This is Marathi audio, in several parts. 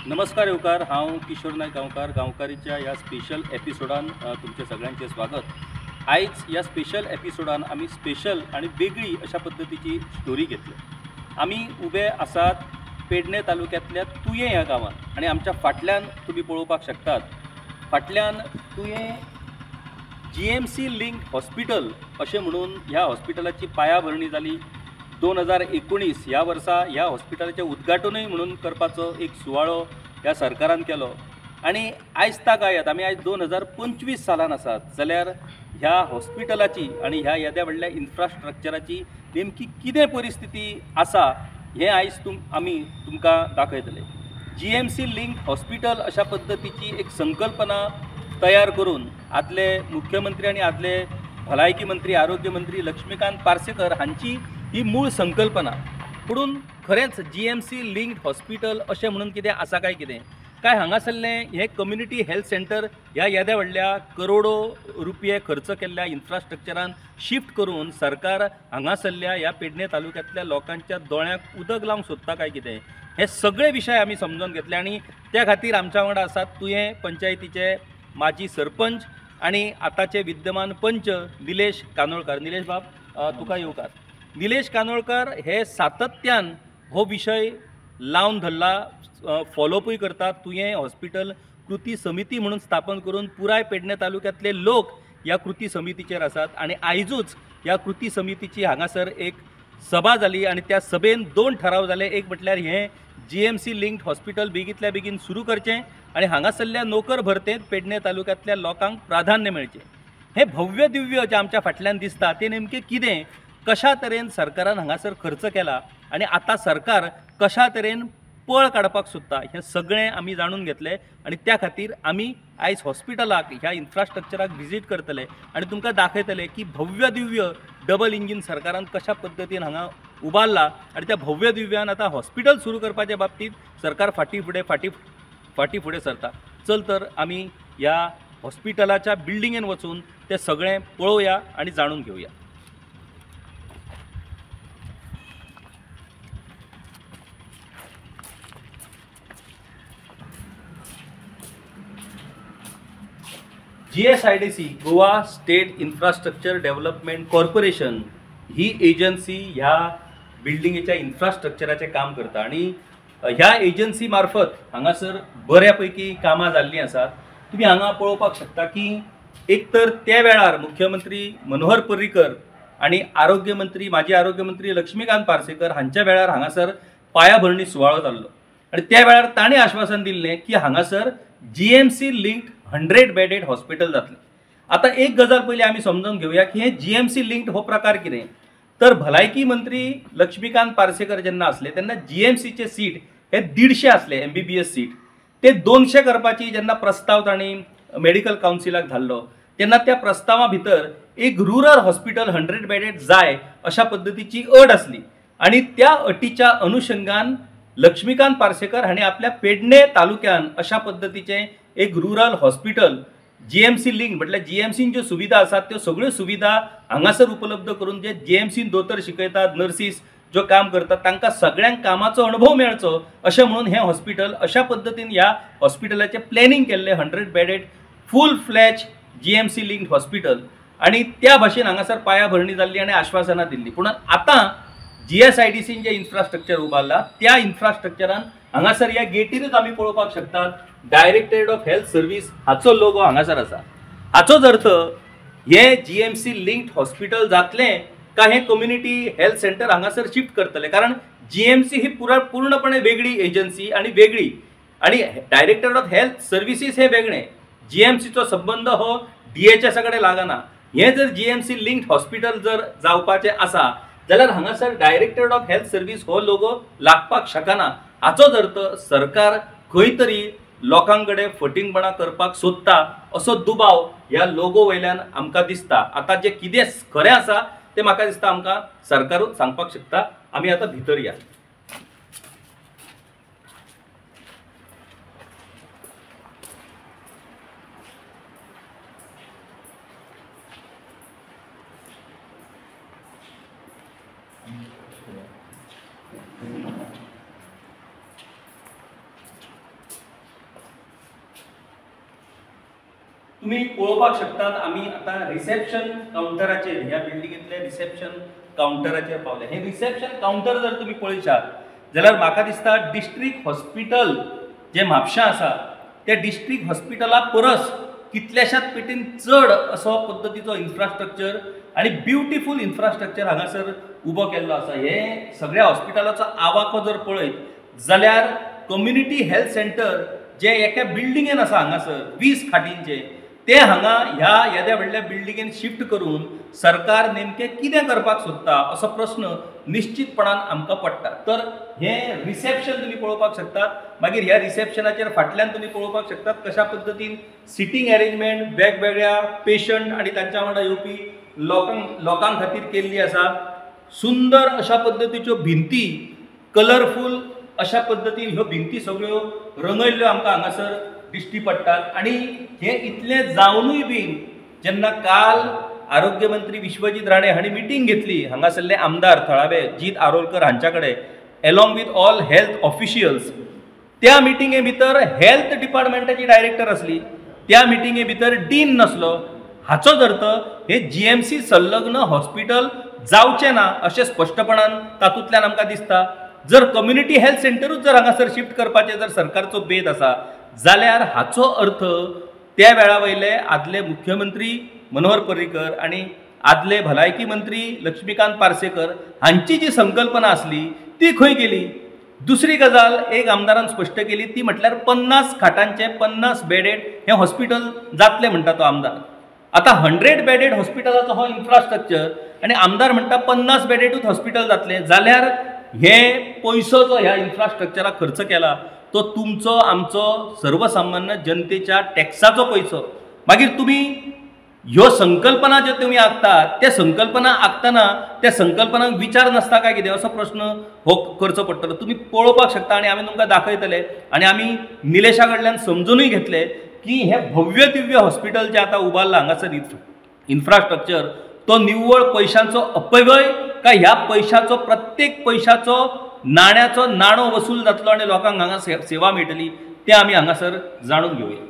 नमस्कार येवकार, हांव किशोर नायक गांवकारीच्या ह्या स्पेशल एपिसोडान तुमचे सगळ्यांचे स्वागत। आयज ह्या स्पेशल एपिसोडान आमी स्पेशल आणि वेगळी अशा पद्धतीची स्टोरी घेतली। आमी उबे आसात पेडणे तालुक्यातल्या तुये ह्या गांवांत आणि आमच्या फाटल्यान तुम्ही पळोवपाक शकतात, फाटल्यान तुये GMC लिंक हॉस्पिटल अशें म्हणून ह्या हॉस्पिटलाची पायाभरणी जाली 2019 ह्या वर्सा। ह्या हॉस्पिटलाचें उद्घाटनूय म्हणून करपाचो एक सुवाळो ह्या सरकारान केलो आणि आयज तागायत आमी आयज 2025 सालान आसात, जाल्यार ह्या हॉस्पिटलाची आणि ह्या येद्या व्हडल्या इन्फ्रास्ट्रक्चराची नेमकी कितें परिस्थिती आसा हें आयज आमी तुमकां दाखयतले। GMC लिंक हॉस्पिटल अशा पद्धतीची एक संकल्पना तयार करून आदले मुख्यमंत्री आणि आदले भलायकी मंत्री आरोग्य मंत्री लक्ष्मीकांत पार्सेकर हांची ही मूळ संकल्पना। पुणून खरेंच GMC लिंक्ड हॉस्पिटल अशें म्हणून कितें आसा काय हांगासरलें हें कम्युनिटी हेल्थ सेंटर ह्या येद्या व्हडल्या करोडो रुपये खर्च केल्ल्या इन्फ्रास्ट्रक्चरान शिफ्ट करून सरकार हांगासरल्या ह्या पेडणे तालुक्यांतल्या लोकांच्या दोळ्यांक उदक लावंक सोदता काय कितें, हे सगळे विशय आमी समजून घेतले। आणि त्या खातीर आमच्या वांगडा आसात तुये पंचायतीचे माजी सरपंच आणि आताचे विद्यमान पंच निलेश कानोळकर। निलेश बाब, तुका येवकार। निलेश कानोळकर हे सातत्यान हो विषय लावन धरला, फॉलोअपूय करतात। तुये हॉस्पिटल कृती समिती म्हणून स्थापन करून पुराय पेडणे तालुक्यातले लोक ह्या कृती समितीचेर आसात आणि आयजूच ह्या कृती समितीची हांगासर एक सभा जाली आणि त्या सभेन 2 ठराव जाले। एक म्हटल्यार हें GMC लिंक्ड हॉस्पिटल बेगींतल्या बेगीन सुरू करचें आणि हांगासरल्या नोकर भरतेंत पेडणे तालुक्यातल्या लोकांक प्राधान्य मेळचें। हे भव्य दिव्य जे आमच्या फाटल्यान दिसता ते नेमकें कितें, कशा तरेन सरकारान हांगासर खर्च केला आणि आता सरकार कशा तरेन पळ काडपाक सोदता, हें सगळें आमी जाणून घेतले। आणि त्या खातीर आमी आयज हॉस्पिटलाक ह्या इन्फ्रास्ट्रक्चराक विजीट करतले आणि तुमकां दाखयतले की भव्य दिव्य डबल इंजीन सरकारान कशा पद्दतीन हांगा उबारला आणि त्या भव्य दिव्यान आता हॉस्पिटल सुरू करपाच्या बाबतीत सरकार फाटी फुडें सरता। चल तर आमी ह्या हॉस्पिटलाच्या बिल्डिंगेन वचून ते सगळें पळोवया आणि जाणून घेवया। GSIDC Goa state infrastructure development corporation ही एजन्सी ह्या बिल्डिंगेच्या इन्फ्रास्ट्रक्चराचें काम करता आणि ह्या एजन्सी मार्फत हांगासर बऱ्यापैकी कामां जाल्लीं आसात। तुम्ही हांगा पळोवपाक शकता की एक तर त्या वेळार मुख्यमंत्री मनोहर पर्रीकर आणि माजी आरोग्य मंत्री लक्ष्मीकांत पार्सेकर हांच्या वेळार हांगासर पायाभरणी सुवाळो जाल्लो आणि त्या वेळार ताणें आश्वासन दिल्लें की हांगासर GMC लिंक्ड 100 बेडेड हॉस्पिटल जातलें। आता एक गजाल पयलीं आमी समजून घेवया की हे GMC लिंक्ड हो प्रकार कितें। तर भलायकी मंत्री लक्ष्मीकांत पार्सेकर जेन्ना असले तेन्ना GMCचे सीट हे 150 असले MBBS सीट, ते 200 करपाची जेन्ना प्रस्ताव तांणी मेडिकल कावन्सिलाक धाडलो तेन्ना त्या प्रस्तावा भितर एक रुरल हॉस्पिटल 100 बेडेड जाय अशा पद्दतीची अट आसली आणि त्या अटीच्या अनुषंगान लक्ष्मीकांत पार्सेकर हांणी आपल्या पेडणे तालुक्यान अशा पद्दतीचे एक रुरल हॉस्पिटल GMC लिंक म्हटल्यार GMCन ज्यो सुविधा आसात त्यो सगळ्यो सुविधा हांगासर उपलब्ध करून जे GMCन दोतोर शिकयतात, नर्सीस जो काम करतात तांकां सगळ्यांक कामाचो अनुभव मेळचो अशें म्हणून हें हॉस्पिटल अशा पद्दतीन ह्या हॉस्पिटलाचें प्लॅनिंग केल्लें 100 बेडेड फूल फ्लॅज GMC लिंक्ड हॉस्पिटल आणि त्या भाशेन हांगासर पायाभरणी जाल्ली आणि आश्वासनां दिल्लीं। पूण आतां GSIDCन जे इन्फ्रास्ट्रक्चर उबारला त्या इन्फ्रास्ट्रक्चरान हांगासर ह्या गेटीनूच आमी पळोवपाक शकतात डायरेक्टरेट ऑफ हेल्थ सर्वीस हाचो लोगो हांगासर आसा। हाचोच अर्थ हे GMC लिंक्ड हॉस्पिटल जातलें काय हे कम्युनिटी हेल्थ सेंटर हांगासर शिफ्ट करतले, कारण GMC ही पूर्णपणे वेगळी एजन्सी आणि वेगळी आणि डायरेक्टरेट ऑफ हेल्थ सर्विसीस हे वेगळे। GMCचो संबंध हो DHS कडेन लागना। हे जर GMC लिंक्ड हॉस्पिटल जर जावपाचें आसा जाल्यार हांगासर डायरेक्टरेट ऑफ हेल्थ सर्विस हो लोगो लागपाक शकना। हाचोच अर्थ सरकार खंय तरी लोकांकडे फटिंगपणा करपाक सोदता असो दुबाव ह्या लोगो वयल्यान आमकां दिसता। आता जे कितें खरें आसा ते म्हाका दिसता आमकां सरकारूच सांगपाक शकता। आमी आतां भितर या। तुम्ही पळोवपाक शकतात आमी आतां रिसेप्शन काउंटराचेर ह्या बिल्डिंगेंतल्या रिसेप्शन काउंटराचेर पावले. हे रिसेप्शन काउंटर जर तुम्ही पळयशात जाल्यार म्हाका दिसता डिस्ट्रिक्ट हॉस्पिटल जे म्हापशां आसा त्या डिस्ट्रिक्ट हॉस्पिटला परस कितल्याशाच पेटीन चड असो पद्दतीचो इन्फ्रास्ट्रक्चर आणि ब्युटिफूल इन्फ्रास्ट्रक्चर हांगासर उबो केल्लो आसा. हे सगळ्या हॉस्पिटलाचो आवाको जर पळयत जाल्यार कम्युनिटी हेल्थ सेंटर जे एका बिल्डिंगेन आसा हांगासर 20 खाटींचे ते हांगा ह्या येद्या व्हडल्या बिल्डिंगेन शिफ्ट करून सरकार नेमकें कितें करपाक सोदता असो प्रश्न निश्चितपणान आमकां पडटा. तर हे रिसेप्शन तुमी पळोवपाक शकतात. मागीर ह्या रिसेप्शनाचेर फाटल्यान तुमी पळोवपाक शकतात कशा पद्दतीन सिटींग अरेंजमेंट वेगवेगळ्या पेशंट आनी तांच्या वांगडा येवपी लोकां खातीर केल्ली आसा. सुंदर अशा पद्दतीच्यो भिंती कलरफूल अशा पद्दतीन ह्यो भिंती सगळ्यो रंगयल्ल्यो आमकां हांगासर दिश्टी पडटात. आणि हे इतले जावनूय बीन जेन्ना काल आरोग्य मंत्री विश्वजीत राणे हांणी मिटींग घेतली हांगासरले आमदार थळावे जीत आरोलकर हांच्या कडेन एलॉंग विथ ऑल हेल्थ ऑफिशियल्स, त्या मिटिंगे भितर हेल्थ डिपार्टमेंटाची डायरेक्टर आसली, त्या मिटिंगे भितर डीन नसलो. हाचोच अर्थ हे जीएमसी संलग्न हॉस्पिटल जावचें ना अशें स्पश्टपणान तातूंतल्यान आमकां दिसता. जर कम्युनिटी हेल्थ सेंटरूच जर हांगासर शिफ्ट करपाचें जर सरकारचो बेत आसा जाल्यार हाचो अर्थ त्या वेळा वयले आदले मुख्यमंत्री मनोहर पर्रीकर आणि आदले भलायकी मंत्री लक्ष्मीकांत पार्सेकर हांची जी संकल्पना आसली ती खंय गेली. दुसरी गजाल एक आमदारान स्पश्ट केली ती म्हटल्यार 50 खाटांचे 50 बेडेड हे हॉस्पिटल जातले म्हणटा तो आमदार. आता 100 बेडेड हॉस्पिटलाचो हो इन्फ्रास्ट्रक्चर आणि आमदार म्हणटा 50 बेडेडूच हॉस्पिटल जातले जाल्यार हे पयसो जो ह्या इन्फ्रास्ट्रक्चराक खर्च केला तो तुमचो आमचो सर्वसामान्य जनतेच्या टॅक्साचो पयसो. मागीर तुमी ह्यो संकल्पना ज्यो तुमी आखतात त्या संकल्पना आखतना त्या संकल्पनांक विचार नासता काय कितें असो प्रश्न हो करचो पडटलो. तुमी पळोवपाक शकता आणि आमी तुमकां दाखयतले आणि आमी निलेशा कडल्यान समजूनय घेतले की हे भव्य दिव्य हॉस्पिटल जे आतां उबारला हांगासर इन्फ्रास्ट्रक्चर तो निव्वळ पयशांचो अपव्यय काय ह्या पयशांचो प्रत्येक पयशाचो नाण्याचो नाणो वसूल जातलो आणि लोकांक हांगा सेवा मेळटली तें आमी हांगासर जाणून घेवया.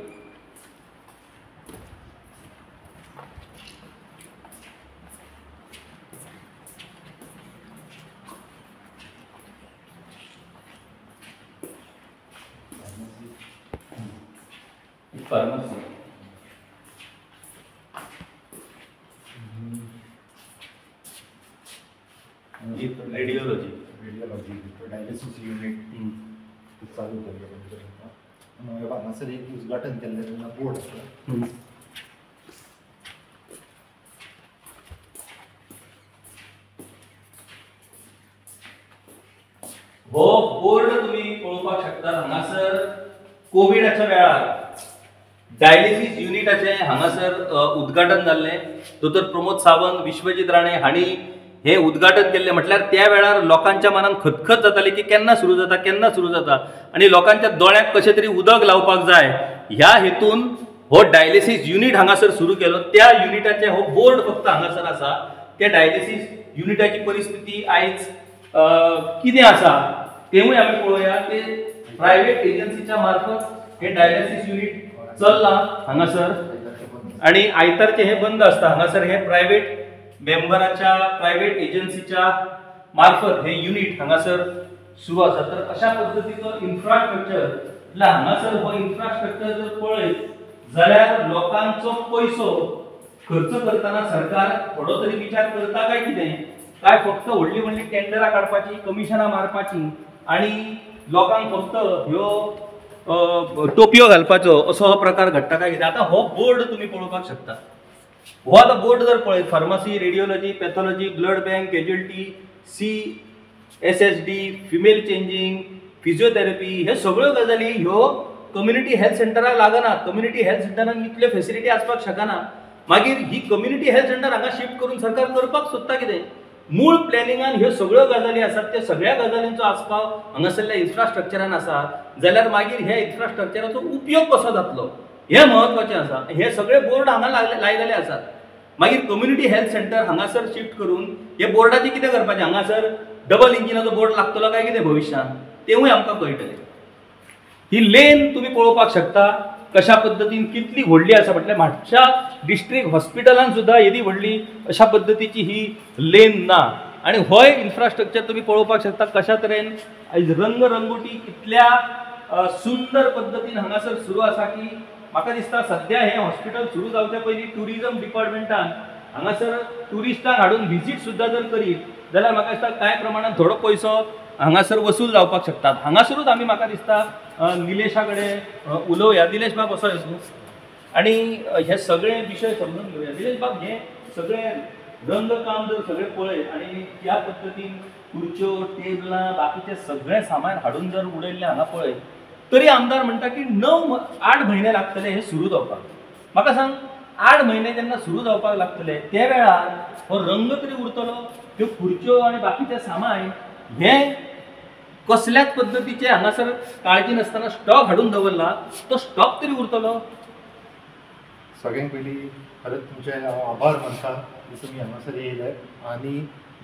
फार्मसी रेडियोलॉजी डायलिसिस युनिट चालू केल्लें हांगासर एक उद्घाटन केल्लें तेन्ना बोर्ड आसलो. हो बोर्ड तुम्ही पळोवपाक शकता. हांगासर कोविडाच्या वेळार डायलिसिस युनिटाचे हांगासर उद्घाटन जाल्लें. दोतोर प्रमोद सावंत विश्वजीत राणे हांणी हे उद्घाटन केल्लें. म्हटल्यार त्या वेळार लोकांच्या मनान खतखत जाताली की केन्ना सुरू जाता आणि लोकांच्या दोळ्यांक कशें तरी उदक लावपाक जाय ह्या हेतून हो डायलिसिस युनिट हांगासर सुरू केलो. त्या युनिटाचे हो बोर्ड फक्त हांगासर आसा. त्या डायलिसिस युनिटाची परिस्थिती आयज कितें आसा तेवूय आमी पळोवया. ते प्रायव्हेट एजन्सीच्या मार्फत हे डायलिसिस युनिट चल्ला हांगासर आणि आयतारचे हे बंद आसता. हांगासर हे प्रायव्हेट मेंबराच्या प्रायव्हेट एजन्सीच्या मार्फत हे युनिट हांगासर सुरू आसा. तर अशा पद्दतीचो इन्फ्रास्ट्रक्चर म्हटल्यार हांगासर हो इन्फ्रास्ट्रक्चर जर पळयत जाल्यार लोकांचो पयसो खर्च करतना सरकार थोडो तरी विचार करता काय कितें काय फक्त व्हडली व्हडली टेंडरां काडपाची कमिशनां मारपाची आणि लोकांक फक्त ह्यो टोपयो घालपाचो असो हो प्रकार घडटा काय कितें. आता हो बोर्ड तुमी पळोवपाक शकता. हो आता बोर्ड जर पळयत pharmacy radiology pathology blood bank casualty CSSD female changing physiotherapy हे सगळ्यो गजाली ह्यो कम्युनिटी हेल्थ सेंटराक लागनात. कम्युनिटी हेल्थ सेंटरान इतल्यो फेसिलिटी आसपाक शकना. मागीर ही कम्युनिटी हेल्थ सेंटर हांगा शिफ्ट करून सरकार करपाक सोदता कितें. मूळ प्लॅनिंगान ह्यो सगळ्यो गजाली आसात त्या सगळ्या गजालींचो आस्पाव हांगासरल्या इन्फ्रास्ट्रक्चरान आसा जाल्यार मागीर ह्या इन्फ्रास्ट्रक्चराचो उपयोग कसो जातलो हे महत्वाचें आसा. हे सगळे बोर्ड हांगा लायलेले आसात. मागीर कम्युनिटी हेल्थ सेंटर हांगासर शिफ्ट करून हे बोर्डाचे कितें करपाचें हांगासर डबल इंजिनाचो बोर्ड लागतलो काय कितें भविश्यांत तेवूय आमकां कळटलें. ही लेन तुमी पळोवपाक शकता. कशा पद्दतीन कितली व्हडली आसा म्हटल्यार म्हापशा डिस्ट्रिक्ट हॉस्पिटलान सुद्दां येदी व्हडली अशा पद्दतीची ही लेन ना आणि होय इन्फ्रास्ट्रक्चर तुम्ही पळोवपाक शकता कशा तरेन आयज रंगरंगोटी कितल्या सुंदर पद्दतीन हांगासर सुरू आसा की म्हाका दिसता सध्या हे हॉस्पिटल सुरू जावचे पयलीं टुरिझम डिपार्टमेंटान हांगासर टुरिस्टांक हाडून व्हिजीट सुद्दां जर करीत जाल्यार म्हाका दिसता कांय प्रमाणात थोडो पयसो हांगासर वसूल जावपाक शकतात. हांगासरूच आमी म्हाका दिसता निलेशा कडेन उलोवया. निलेश बाब असो येतो आणि हे सगळे विशय समजून घेवया. निलेश बाब हे सगळे रंगकाम जर सगळे पळय आणि त्या पद्दतीन खुर्च्यो टेबलां बाकीचे सगळे सामान हाडून जर उडयल्ले हांगा पळय तरी आमदार म्हणटा की 9-8 म्हयने लागतले हे सुरू जावपाक. म्हाका सांग 8 म्हयने जेन्ना सुरू जावपाक लागतले त्या वेळार हो रंग तरी उरतलो, ह्यो खुर्च्यो आणि बाकीचे सामान हे कसल्याच पद्दतीचे हांगासर काळजी नासतना स्टॉक हाडून दवरला तो स्टॉक तरी उरतलो. सगळ्यांत पयलीं खरेंच तुमचे आभार मानता की तुमी हांगासर येयले आनी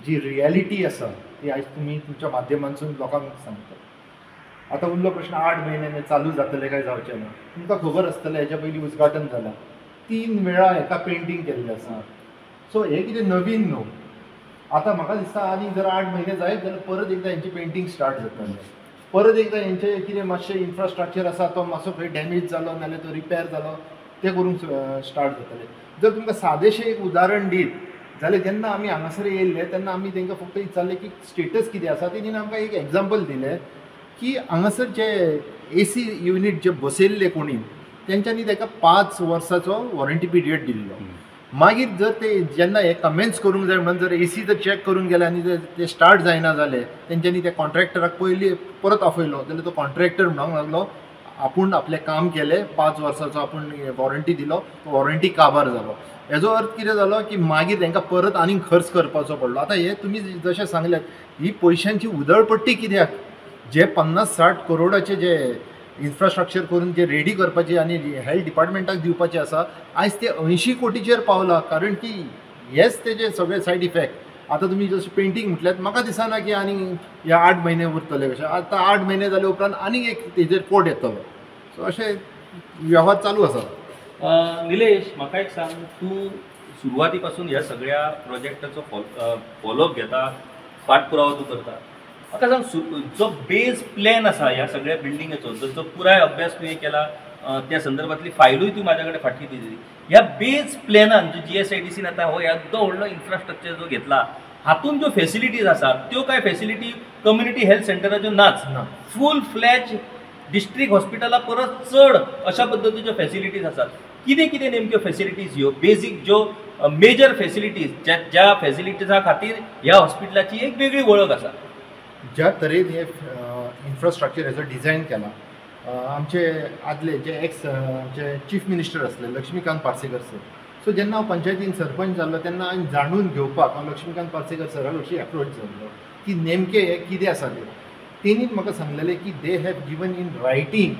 जी रियलिटी आसा ती आयज तुमी तुमच्या माध्यमांतसून लोकांक सांगता. आतां उरलो प्रश्न 8 म्हयने चालू जातले काय जावचे ना. तुमकां खबर आसतलें हेच्या पयलीं उद्घाटन जालां 3 वेळा हेका पेंटींग केल्लें आसा. सो हे कितें नवीन न्हू. आतां म्हाका दिसता आनी जर 8 म्हयने जायत जाल्यार परत एकदां हेंचें पेंटींग स्टार्ट जातलें. परत एकदां हेंचें कितें मातशें इन्फ्रास्ट्रक्चर आसा तो मातसो खंय डॅमेज जालो नाल्यार तो रिपेर जालो तें करूंक स्टार्ट जातलें. जर तुमकां सादेशें एक उदाहरण दीत जाल्यार जेन्ना आमी हांगासर येयल्ले तेन्ना आमी तांकां फक्त विचारलें की स्टेटस कितें आसा. तेणीन आमकां एक एग्जाम्पल दिलें की हांगासर जे AC युनीट जे बसयल्ले कोणी तेंच्यांनी ताका 5 वर्साचो वॉरंटी पिरियड दिल्लो. मागीर जर ते जेन्ना हे कमेंट्स करूंक जाय म्हणून जर AC जर चॅक करून गेले आनी जर ते स्टार्ट जायना जाले तेंच्यांनी त्या कॉन्ट्रॅक्टराक पयलीं परत आपयलो जाल्यार तो कॉन्ट्रॅक्टर म्हणूंक लागलो आपूण आपलें काम केलें 5 वर्साचो आपूण वॉरंटी दिलो वॉरंटी काबार जालो. हेजो अर्थ कितें जालो की मागीर तांकां परत आनीक खर्च करपाचो पडलो. आतां हे तुमी जशें सांगल्यात ही पयशांची उधळपट्टी कित्याक. जे 50-60 करोडाचे जे इन्फ्रास्ट्रक्चर करून जे रेडी करपाचे आनी हेल्थ डिपार्टमेंटाक दिवपाचे आसा आयज ते 80 कोटीचेर पावला. कारण की हेच तेजे सगळे सायड इफेक्ट. आतां तुमी जशें पेंटींग म्हटल्यार म्हाका दिसना की आनी ह्या 8 म्हयने उरतले कशें. आतां 8 म्हयने जाले उपरांत आनीक एक तेजेर कोड येतलो. सो अशें वेव्हार चालू आसा. निलेश म्हाका एक सांग तूं सुरवाती पासून ह्या सगळ्या प्रोजेक्टाचो फॉलोअप घेता पाठपुरावो तूं करता. म्हाका सांग जो बेज प्लॅन आसा ह्या सगळ्या बिल्डिंगेचो जो पुराय अभ्यास तुवें केला त्या संदर्भातली फायलूय तू माझ्या कडेन फाटली दिली. ह्या बेज प्लॅनान जो GSIDCन आतां हो येदो व्हडलो इन्फ्रास्ट्रक्चर जो घेतला हातून ज्यो फॅसिलिटीज आसात त्यो काय फॅसिलिटी कम्युनिटी हेल्थ सेंटराच्यो नाच. फूल फ्लॅज डिस्ट्रिक्ट हॉस्पिटला परत चड अशा पद्दतीच्यो फॅसिलिटीज आसात. कितें कितें नेमक्यो फॅसिलिटीज ह्यो बेजीक ज्यो मेजर फॅसिलिटीज ज्या फॅसिलिटीजा खातीर ह्या हॉस्पिटलाची एक वेगळी वळख आसा. ज्या तरेन हे इन्फ्रास्ट्रक्चर हेजो डिझायन केला आमचे आदले जे आमचे चीफ मिनिस्टर आसले लक्ष्मीकांत पार्सेकर सर. सो जेन्ना हांव पंचायतीन सरपंच जाल्लो तेन्ना हांवें जाणून घेवपाक हांव लक्ष्मीकांत पार्सेकर सराक अशी एप्रोच जाल्लो की नेमकें हे कितें आसा तें. तेणीन म्हाका सांगलेलें की they have given in writing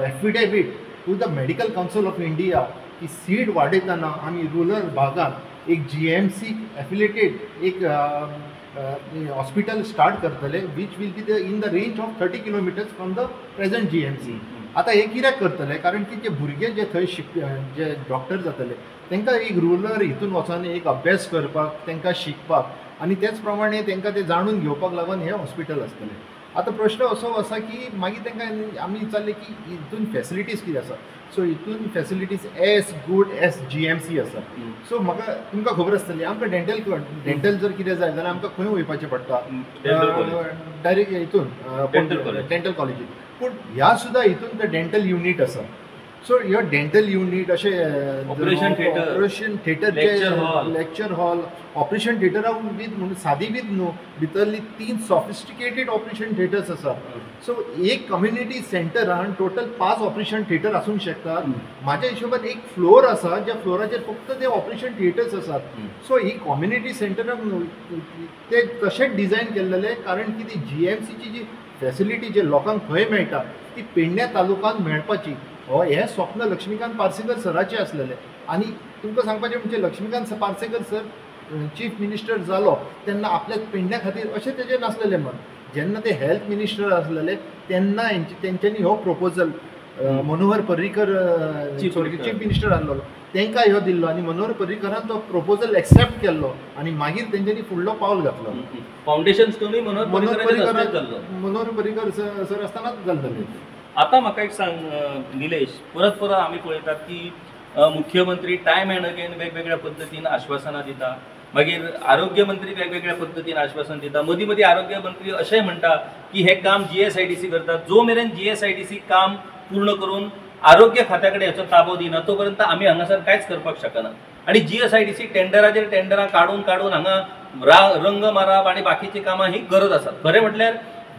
affidavit to the medical council of India की सीट वाडयतना आमी रुरल भागात एक GMC एफिलेटेड एक हॉस्पिटल स्टार्ट करतले which will be in the range of 30 kilometres from the present GMC. आतां हे कित्याक करतले कारण की जे भुरगे जे थंय जे डॉक्टर जातले तांकां एक रुरल हितून वचून एक अभ्यास करपाक तांकां शिकपाक आनी तेच प्रमाणे तांकां ते जाणून घेवपाक लागून हे हॉस्पिटल आसतलें. आतां प्रश्न असो आसा की मागीर तांकां आमी विचारलें की हितून फॅसिलिटीज कितें आसा. सो हितून facilities as good as GMC आसा. सो म्हाका तुमकां खबर आसतली आमकां डेंटल जर कितें जाय जाल्यार आमकां खंय वयपाचें पडटा डायरेक्ट हितून डेंटल कॉलेजीन. पूण ह्या सुद्दां हितून ते डेंटल युनीट आसा. सो ह्यो डेंटल युनीट अशें operation theatre lecture hall operation थिएटरा वीथ म्हणून सादी वीथ न्हू भितरली 3 सॉफिस्टिकेटेड ऑपरेशन थिएटर्स आसा. सो एक कम्युनिटी सेंटरान टोटल 5 ऑपरेशन थिएटर आसूंक शकता. म्हाज्या हिशोबान एक फ्लोर आसा ज्या फ्लोराचेर फक्त ते ऑपरेशन थिएटर्स आसात. सो ही कम्युनिटी सेंटरान ते तशेंच डिझायन केल्लेले कारण की ती GMCची जी फॅसिलिटी जे लोकांक खंय मेळटा ती पेडण्या तालुक्यात मेळपाची हे स्वप्न लक्ष्मीकांत पार्सेकर सराचें आसलेलें. आनी तुमकां सांगपाचें म्हणजे Laxmikant Parsekar sir chief minister जालो तेन्ना आपल्या पेडण्या खातीर अशें तेजें नासलेलें म्हण. जेन्ना ते हेल्थ मिनिस्टर आसलेले तेन्ना तेंच्यांनी हो proposal Manohar Parrikar Chief Minister. Chief minister आसलो तांकां ह्यो दिल्लो आनी मनोहर पर्रीकरान तो प्रपोजल एक्सेप्ट केल्लो आनी मागीर तेंच्यांनी फुडलो पावल घातलो. फाउंडेशन स्टोनूय मनोहर पर्रीकर सर आसतनाच जाल्लें. आता म्हाका एक सांग निलेश, परत परत आमी पळयतात की मुख्यमंत्री टायम एंड अगेन वेगवेगळ्या पद्दतीन आश्वासनां दिता, मागीर आरोग्य मंत्री वेगवेगळ्या पद्दतीन आश्वासन दिता. मदीं मदीं आरोग्य मंत्री अशेंय म्हणटा की हे काम GSIDC करता, जो मेरेन GSIDC काम पूर्ण करून आरोग्य खात्या कडेन हेचो ताबो दिना तोपर्यंत आमी हांगासर कांयच करपाक शकना. आणि GSIDC टेंडराचेर टेंडरां काडून हांगा रंग मारप आनी बाकीची कामां ही गरज आसा. खरें म्हटल्यार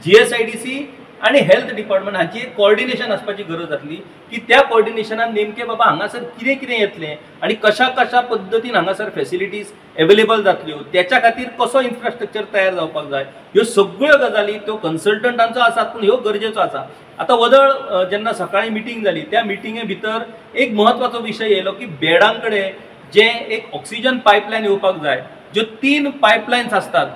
GSIDC आणि हेल्थ डिपार्टमेंट हांची एक कॉर्डिनेशन आसपाची गरज आसली की त्या कॉर्डिनेशनान नेमके बाबा हांगासर कितें कितें येतलें आणि कशा पद्दतीन हांगासर फॅसिलिटीज अवेलेबल जातल्यो, त्याच्या खातीर कसो इन्फ्रास्ट्रक्चर तयार जावपाक जाय, ह्यो सगळ्यो गजाली त्यो कन्सल्टंटांचो आसात पूण ह्यो गरजेचो आसा. आतां वदळ जेन्ना सकाळी मिटींग जाली त्या मिटिंगे भितर एक म्हत्वाचो विशय येयलो की बेडां कडेन जे एक ऑक्सिजन पायपलायन येवपाक जाय, ज्यो 3 पायपलायन्स आसतात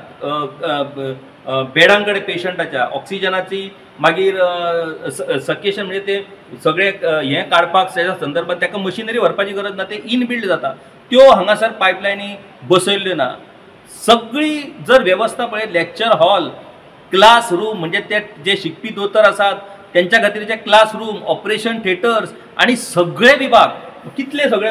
बेडां कडेन पेशंटाच्या ऑक्सिजनाची, मागीर सकेशन म्हणजे ते सगळे हें काडपाक तेच्या संदर्भात ताका मशिनरी व्हरपाची गरज ना, ते इनबिल्ड जाता, त्यो हांगासर पायपलायनी बसयल्ल्यो ना. सगळी जर वेवस्था पळयत लेक्चर हॉल, क्लास रूम म्हणजे ते जे शिकपी दोतोर आसात त्यांच्या खातीरचे क्लास रूम, ऑपरेशन थिएटर्स आणि सगळे विभाग कितले सगळे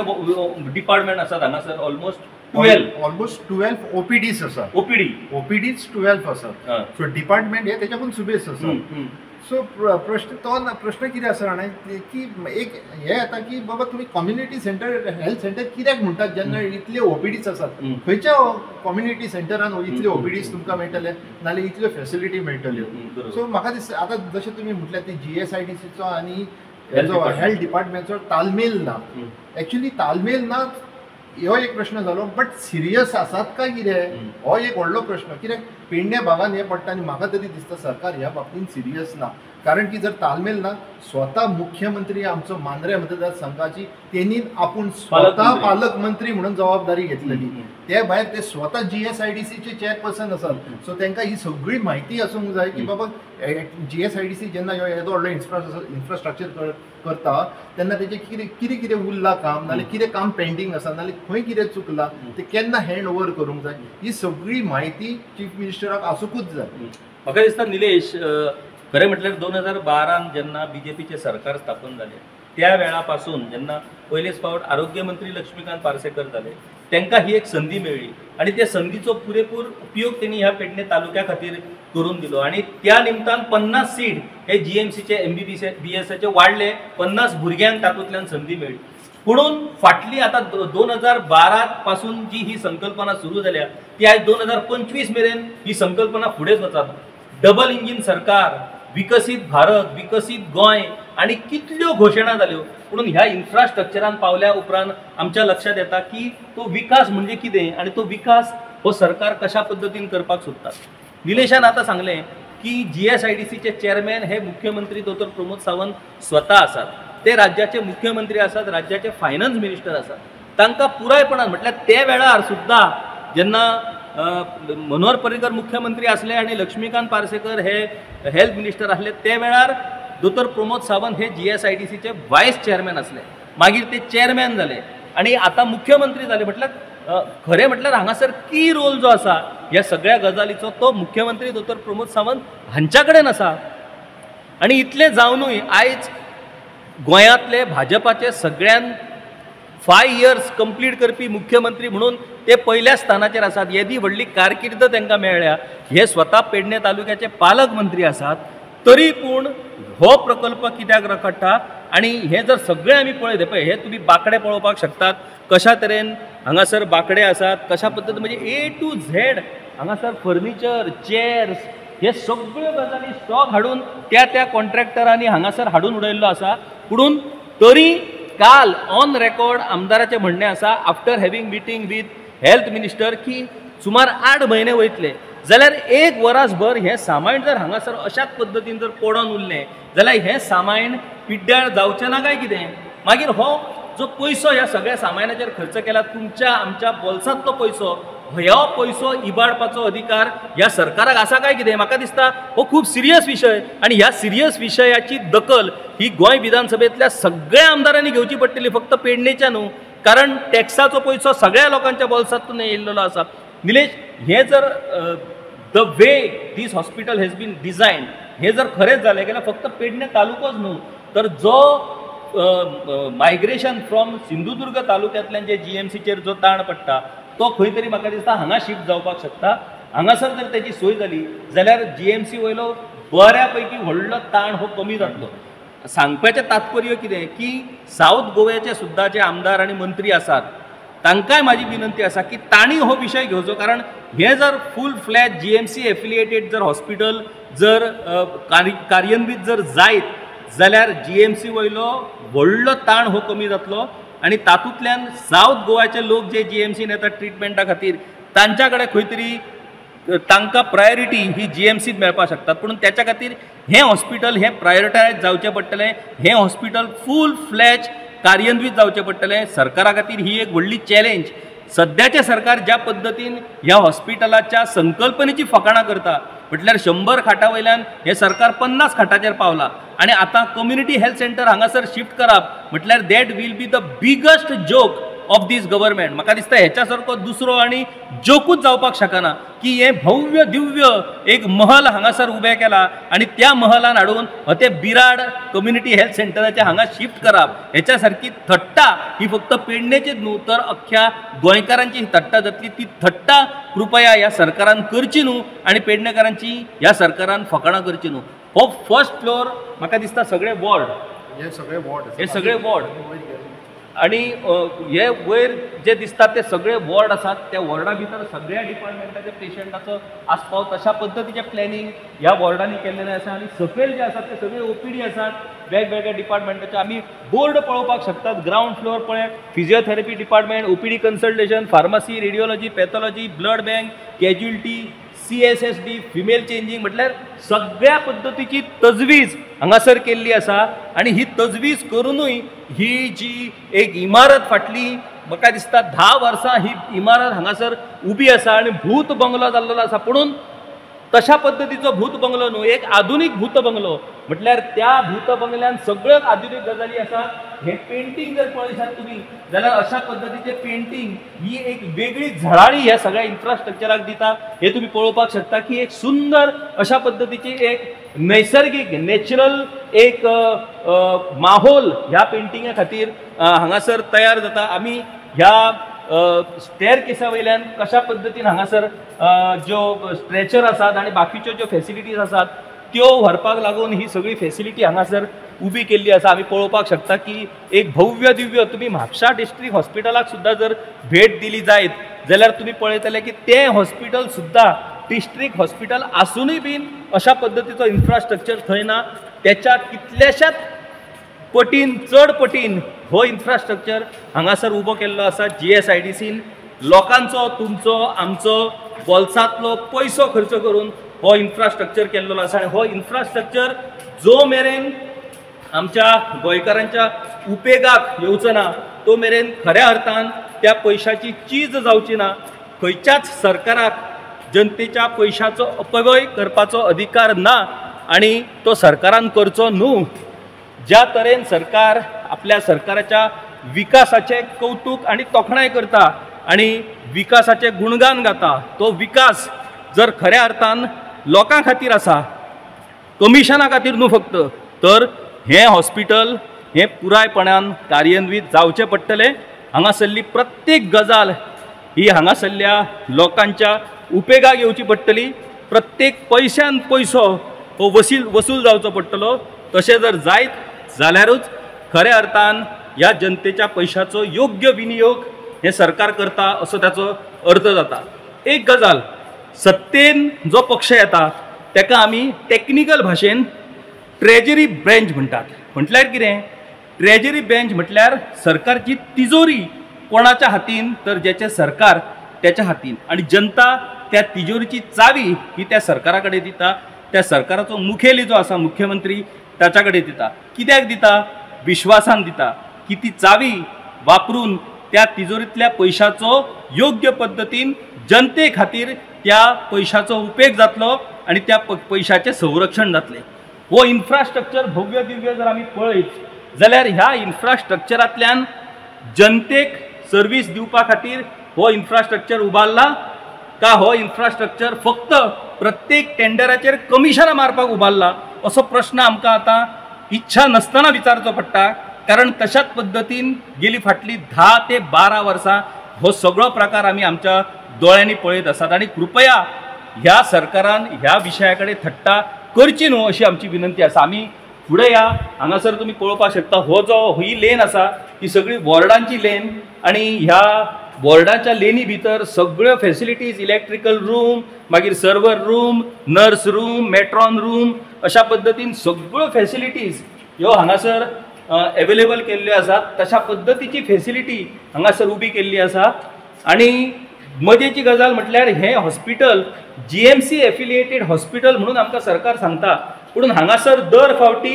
डिपार्टमेंट आसात हांगासर ऑलमोस्ट 12 OPDs आसा. OPDs 12 आसात. सो डिपार्टमेंट हे त्याच्याकून सुबेस आसा. सो प्रश्न कितें आसा जाणा की एक हे येता की बाबा तुम्ही कम्युनिटी सेंटर हेल्थ सेंटर कित्याक म्हणटात जेन्ना इतले OPDs आसात. खंयच्या कम्युनिटी सेंटरान इतले OPDs तुमकां मेळटले नाल्यार इतल्यो फॅसिलिटी मेळटल्यो. सो म्हाका दिसता आतां जशें तुमी म्हटल्यार ते GSIDCचो आनी हेल्थ डिपार्टमेंटचो तालमेल ना. एक्चुअली तालमेल ना हो एक प्रश्न जालो, बट सिरियस आसात काय कितें हो एक व्हडलो प्रश्न. कित्याक पेडण्या भागान हे पडटा आनी म्हाका तरी दिसता सरकार ह्या बाबतींत सिरियस ना. कारण की जर तालमेल ना, स्वता मुख्यमंत्री आमचो मांद्रे मतदारसंघाची तेणी आपूण स्वता पालकमंत्री म्हणून जबाबदारी घेतलेली. ते भायर ते स्वता GSIDCचे चेअरपर्सन आसात. सो तांकां ही सगळी म्हायती आसूंक जाय की बाबा GSIDC जेन्ना येदो व्हडलो इन्फ्रास्ट्रक्चर करता तेन्ना तेजें कितें उरलां काम, नाल्यार कितें काम पेंडींग आसा, नाल्यार खंय कितें चुकलां तें केन्ना हँड ओवर करूंक जाय, ही सगळी म्हायती चीफ मिनिस्टराक आसूंकूच जाय. म्हाका दिसता निलेश, खरें म्हटल्यार 2012 जेन्ना BJPचे सरकार स्थापन जालें त्या वेळा पासून जेन्ना पयलेच फावट आरोग्य मंत्री लक्ष्मीकांत पार्सेकर जाले तांकां ही एक संदी मेळ्ळी आणि त्या संदीचो पुरेपूर उपयोग त्यांनी ह्या पेडणे तालुक्या खातीर करून दिलो आणि त्या निमतान 50 सीट हे GMCचे MBBSचे वाडले, 50 भुरग्यांक तातूंतल्यान संदी मेळ्ळी. पुणून फाटली आता 2012 पासून जी ही संकल्पना सुरू जाल्या ती आज 2025 मेरेन ही संकल्पना फुडें वचता. डबल इंजिन सरकार, विकसित भारत, विकसित गोंय आणि कितल्यो घोशणा जाल्यो. म्हणून ह्या इन्फ्रास्ट्रक्चरान पावल्या उपरांत आमच्या लक्षात येता की तो विकास म्हणजे कितें आणि तो विकास हो सरकार कशा पद्धतीन करपाक सोदता. निलेशान आता सांगलें की GSIDCचे चेअरमॅन हे मुख्यमंत्री दोतोर प्रमोद सावंत स्वता आसात. ते राज्याचे मुख्यमंत्री आसात, राज्याचे फायनान्स मिनिस्टर आसात. तांकां पुरायपणान म्हटल्यार ते वेळार सुद्धा जेन्ना मनोहर पर्रीकर मुख्यमंत्री असले आणि लक्ष्मीकांत पार्सेकर हे हेल्थ मिनिस्टर असले ते वेळार दोतोर प्रमोद सावंत हे GSIDCचे व्हायस चेअरमॅन असले, मागीर ते चेअरमॅन जाले आणि आता मुख्यमंत्री जाले. म्हटल्यार खरें म्हटल्यार हांगासर की रोल जो आसा ह्या सगळ्या गजालीचो तो मुख्यमंत्री दोतोर प्रमोद सावंत हांच्या कडेन आसा. आणि इतलें जावनूय आयज गोंयांतले भाजपाचे सगळ्यान 5 इयर्स कंप्लीट करपी मुख्यमंत्री म्हणून ते पयल्या स्थानाचेर आसात. येदी व्हडली कारकिर्द तांकां मेळ्ळ्या. हे स्वता पेडणे तालुक्याचे पालकमंत्री आसात, तरी पूण हो प्रकल्प कित्याक रखडटा. आणि हे जर सगळे आमी पळयले पळय, हे तुमी बाकडे पळोवपाक शकतात कशा तरेन हांगासर बाकडे आसात, कशा पद्दतीन म्हणजे A to Z हांगासर फर्निचर, चेअर्स हे सगळ्यो गजाली स्टॉक हाडून त्या कॉन्ट्रॅक्टरांनी हांगासर हाडून उडयल्लो आसा. पुणून तरी काल ऑन रेकॉर्ड आमदाराचे म्हणणे आसा after having meeting with health minister की सुमार 8 म्हयने वयतले जाल्यार 1 वरासभर हे सामायण जर हांगासर अशाच पद्दतीन जर पडून उरलें जाल्यार हे सामायण पिड्ड्यार जावचें ना काय कितें. मागीर हो जो पयसो ह्या सगळ्या सामायणाचेर खर्च केला तुमच्या आमच्या बोल्सांतलो पयसो हो पयसो इबाडपाचो अधिकार ह्या सरकाराक आसा काय कितें? म्हाका दिसता हो खूब सिरियस विशय आनी ह्या सिरियस विशयाची दखल ही गोंय विधानसभेतल्या सगळ्या आमदारांनी घेवची पडटली, फक्त पेडणेच्या न्हू, कारण टॅक्साचो पयसो सगळ्या लोकांच्या बोल्सांतून येयल्लो आसा. निलेश, हे जर the way this hospital has been design हे जर खरेंच जालें जाल्यार फक्त पेडणे तालुकोच न्हू, तर जो मायग्रेशन फ्रॉम सिंधुदुर्ग तालुक्यांतल्यान जे GMCचेर जो ताण पडटा तो खंय तरी म्हाका दिसता हांगा शिफ्ट जावपाक शकता. हांगासर जर तेची सोय जाली जाल्यार GMC वयलो बऱ्यापैकी व्हडलो ताण हो कमी जातलो. सांगपाचें तात्पर्य कितें की सावथ गोव्याचे सुद्दां जे आमदार आनी मंत्री आसात तांकांय म्हाजी विनंती आसा की तांणी हो विशय घेवचो, कारण हे जर फूल फ्लॅज GMC एफिलिएटेड जर हॉस्पिटल जर कार्यान्वीत जर जायत जाल्यार GMC वयलो व्हडलो ताण हो कमी जातलो आनी तातूंतल्यान सावथ गोवाचे लोक जे GMCन येतात ट्रिटमेंटा खातीर तांच्या कडेन खंय तरी तांकां प्रायोरिटी ही GMCत मेळपाक शकतात. पूण त्याच्या खातीर हें हॉस्पिटल हें प्रायोरिटायज जावचें पडटलें, हें हॉस्पिटल फूल फ्लॅज कार्यान्वीत जावचें पडटलें. सरकारा खातीर ही एक व्हडली चॅलेंज. सद्याचें सरकार ज्या पद्दतीन ह्या हॉस्पिटलाच्या संकल्पनेची फकाणां करता म्हटल्यार 100 खाटां वयल्यान हें सरकार 50 खाटांचेर पावलां आनी आतां कम्युनिटी हेल्थ सेंटर हांगासर शिफ्ट करप म्हटल्यार that will be the biggest joke of this government. म्हाका दिसता हेच्या सारको दुसरो आनी जोकूच जावपाक शकना की हे भव्य दिव्य एक महल हांगासर उबें केला आनी त्या महलान हाडून हो ते बिराड कम्युनिटी हेल्थ सेंटराचे हांगा शिफ्ट करप हेच्या सारकी थट्टा ही फक्त पेडणेचीच न्हू तर अख्ख्या गोंयकारांची ही थट्टा जातली. ती थट्टा कृपया ह्या सरकारान करची न्हू आनी पेडणेकारांची ह्या सरकारान फकाणां करची न्हू. हो फर्स्ट फ्लोर म्हाका दिसता सगळे वॉर्ड हे सगळे वॉर्ड आणि हे वयर जे दिसतात ते सगळे वॉर्ड आसात त्या वॉर्डा भितर सगळ्या डिपार्टमेंटाच्या पेशंटाचो आस्पाव तशा पद्दतीचें प्लॅनिंग ह्या वॉर्डांनी केल्लेलें आसा आनी सकयल जे आसात ते सगळे OPD आसात वेगवेगळ्या डिपार्टमेंटाचे. आमी बोर्ड पळोवपाक शकतात. ग्राउंड फ्लोर पळय physiotherapy department, OPD consultation, pharmacy, radiology, pathology, blood bank, casualty, CSSD, female changing म्हटल्यार सगळ्या पद्दतीची तजवीज हांगासर केल्ली आसा आनी ही तजवीज करूनय ही जी एक इमारत फाटली म्हाका दिसता 10 वर्सां ही इमारत हांगासर उबी आसा आनी भूत बंगलो जाल्लो आसा. पुणून तशा पद्दतीचो भूत बंगलो न्हू, एक आधुनीक भूत बंगलो म्हटल्यार त्या भूत बंगल्यान सगळ्यो आधुनीक गजाली आसा. हे पेंटींग जर पळयशात तुमी जाल्यार अशा पद्दतीचे पेंटींग ही एक वेगळी झळाळी ह्या सगळ्या इन्फ्रास्ट्रक्चराक दिता. हे तुमी पळोवपाक शकता की एक सुंदर अशा पद्दतीची एक नैसर्गिक नॅचरल एक माहोल ह्या पेंटिंगा खातीर हांगासर तयार जाता. आमी ह्या स्टेअर केसा वयल्यान कशा पद्दतीन हांगासर ज्यो स्ट्रेचर आसात आनी बाकीच्यो ज्यो फॅसिलिटीज आसात त्यो व्हरपाक लागून ही सगळी फॅसिलिटी हांगासर उबी केल्ली आसा. आमी पळोवपाक शकता की एक भव्य दिव्य तुमी म्हापसा डिस्ट्रिक्ट हॉस्पिटलाक सुद्दां जर भेट दिली जायत जाल्यार तुमी पळयतले की तें हॉस्पिटल सुद्दां डिस्ट्रिक्ट हॉस्पिटल आसुनूय बीन अशा पद्दतीचो इन्फ्रास्ट्रक्चर थंय ना. त्याच्या कितल्याशाच पटीन चड पटीन हो इन्फ्रास्ट्रक्चर हांगासर उबो केल्लो आसा. GSIDCन लोकांचो तुमचो आमचो बोल्सांतलो पयसो खर्च करून हो इन्फ्रास्ट्रक्चर केल्लो आसा आनी हो इन्फ्रास्ट्रक्चर जो मेरेन आमच्या गोंयकारांच्या उपेगाक येवचो ना तो मेरेन खऱ्या अर्थान त्या पयशाची चीज जावची ना. खंयच्याच सरकाराक जनतेच्या पयशाचो अपव्यय करपाचो अधिकार ना आनी तो सरकारान करचो न्हू. ज्या तरेन सरकार आपल्या सरकाराच्या विकासाचे कौतुक आनी तोखणाय करता आनी विकासाचे गुणगान गाता तो विकास जर खऱ्या अर्थान लोकां खातीर आसा कमिशना खातीर न्हू फक्त तर हें हॉस्पिटल हें पुरायपणान कार्यान्वीत जावचें पडटलें. हांगासरली प्रत्येक गजाल ही हांगासरल्या लोकांच्या उपेगाक येवची पडटली. प्रत्येक पयशान पयसो हो वसूल जावचो पडटलो. तशें जर जायत जाल्यारूच खऱ्या अर्थान ह्या जनतेच्या पयशाचो योग्य विनियोग हे सरकार करता असो ताचो अर्थ जाता. एक गजाल सत्तेन जो पक्ष येता ताका आमी टॅक्निकल भाशेन ट्रेजरी ब्रँच म्हणटात. म्हटल्यार कितें? ट्रेजरी ब्रँच म्हटल्यार सरकारची तिजोरी कोणाच्या हातीन तर जेचे सरकार त्याच्या हातीन आनी जनता त्या तिजोरीची चावी ही त्या सरकारा कडेन दिता. त्या सरकाराचो मुखेली जो आसा मुख्यमंत्री ताच्या कडेन दिता. कित्याक दिता? विश्वासान दिता की ती चावी वापरून त्या तिजोरीतल्या पैशाचो योग्य पद्दतीन जनते खातीर त्या पैशाचो उपेग जातलो आणि त्या पैशाचें संरक्षण जातलें. हो इन्फ्रास्ट्रक्चर भव्य दिव्य जर आमी पळयत जाल्यार ह्या इन्फ्रास्ट्रक्चरांतल्यान जनतेक सर्वीस दिवपा खातीर हो इन्फ्रास्ट्रक्चर उबारला का हो इन्फ्रास्ट्रक्चर फक्त प्रत्येक टेंडराचेर कमिशनां मारपाक उबारला असो प्रश्न आमकां आतां इच्छा नसतना विचारचो पडटा. कारण तशाच पद्दतीन गेली फाटली 10 ते 12 वर्सां हो सगळो प्रकार आमी आमच्या दोळ्यांनी पळयत आसात आणि कृपया ह्या सरकारान ह्या विशया कडेन थट्टा करची न्हू अशी आमची विनंती आसा. आमी फुडें या हांगासर तुमी पळोवपाक शकता ही लेन आसा ही सगळी वॉर्डांची लेन आणि ह्या वॉर्डाच्या लेनी भितर सगळ्यो फॅसिलिटीज इलेक्ट्रिकल रूम मागीर server room nurse room matron room अशा पद्दतीन सगळ्यो फॅसिलिटीज ह्यो हांगासर एवेलेबल केल्ल्यो आसात. तशा पद्दतीची फॅसिलिटी हांगासर उबी केल्ली आसा. आणि मजेची गजाल म्हटल्यार हें हॉस्पिटल GMC एफिलिएटेड हॉस्पिटल म्हणून आमकां सरकार सांगता पूण हांगासर दर फावटी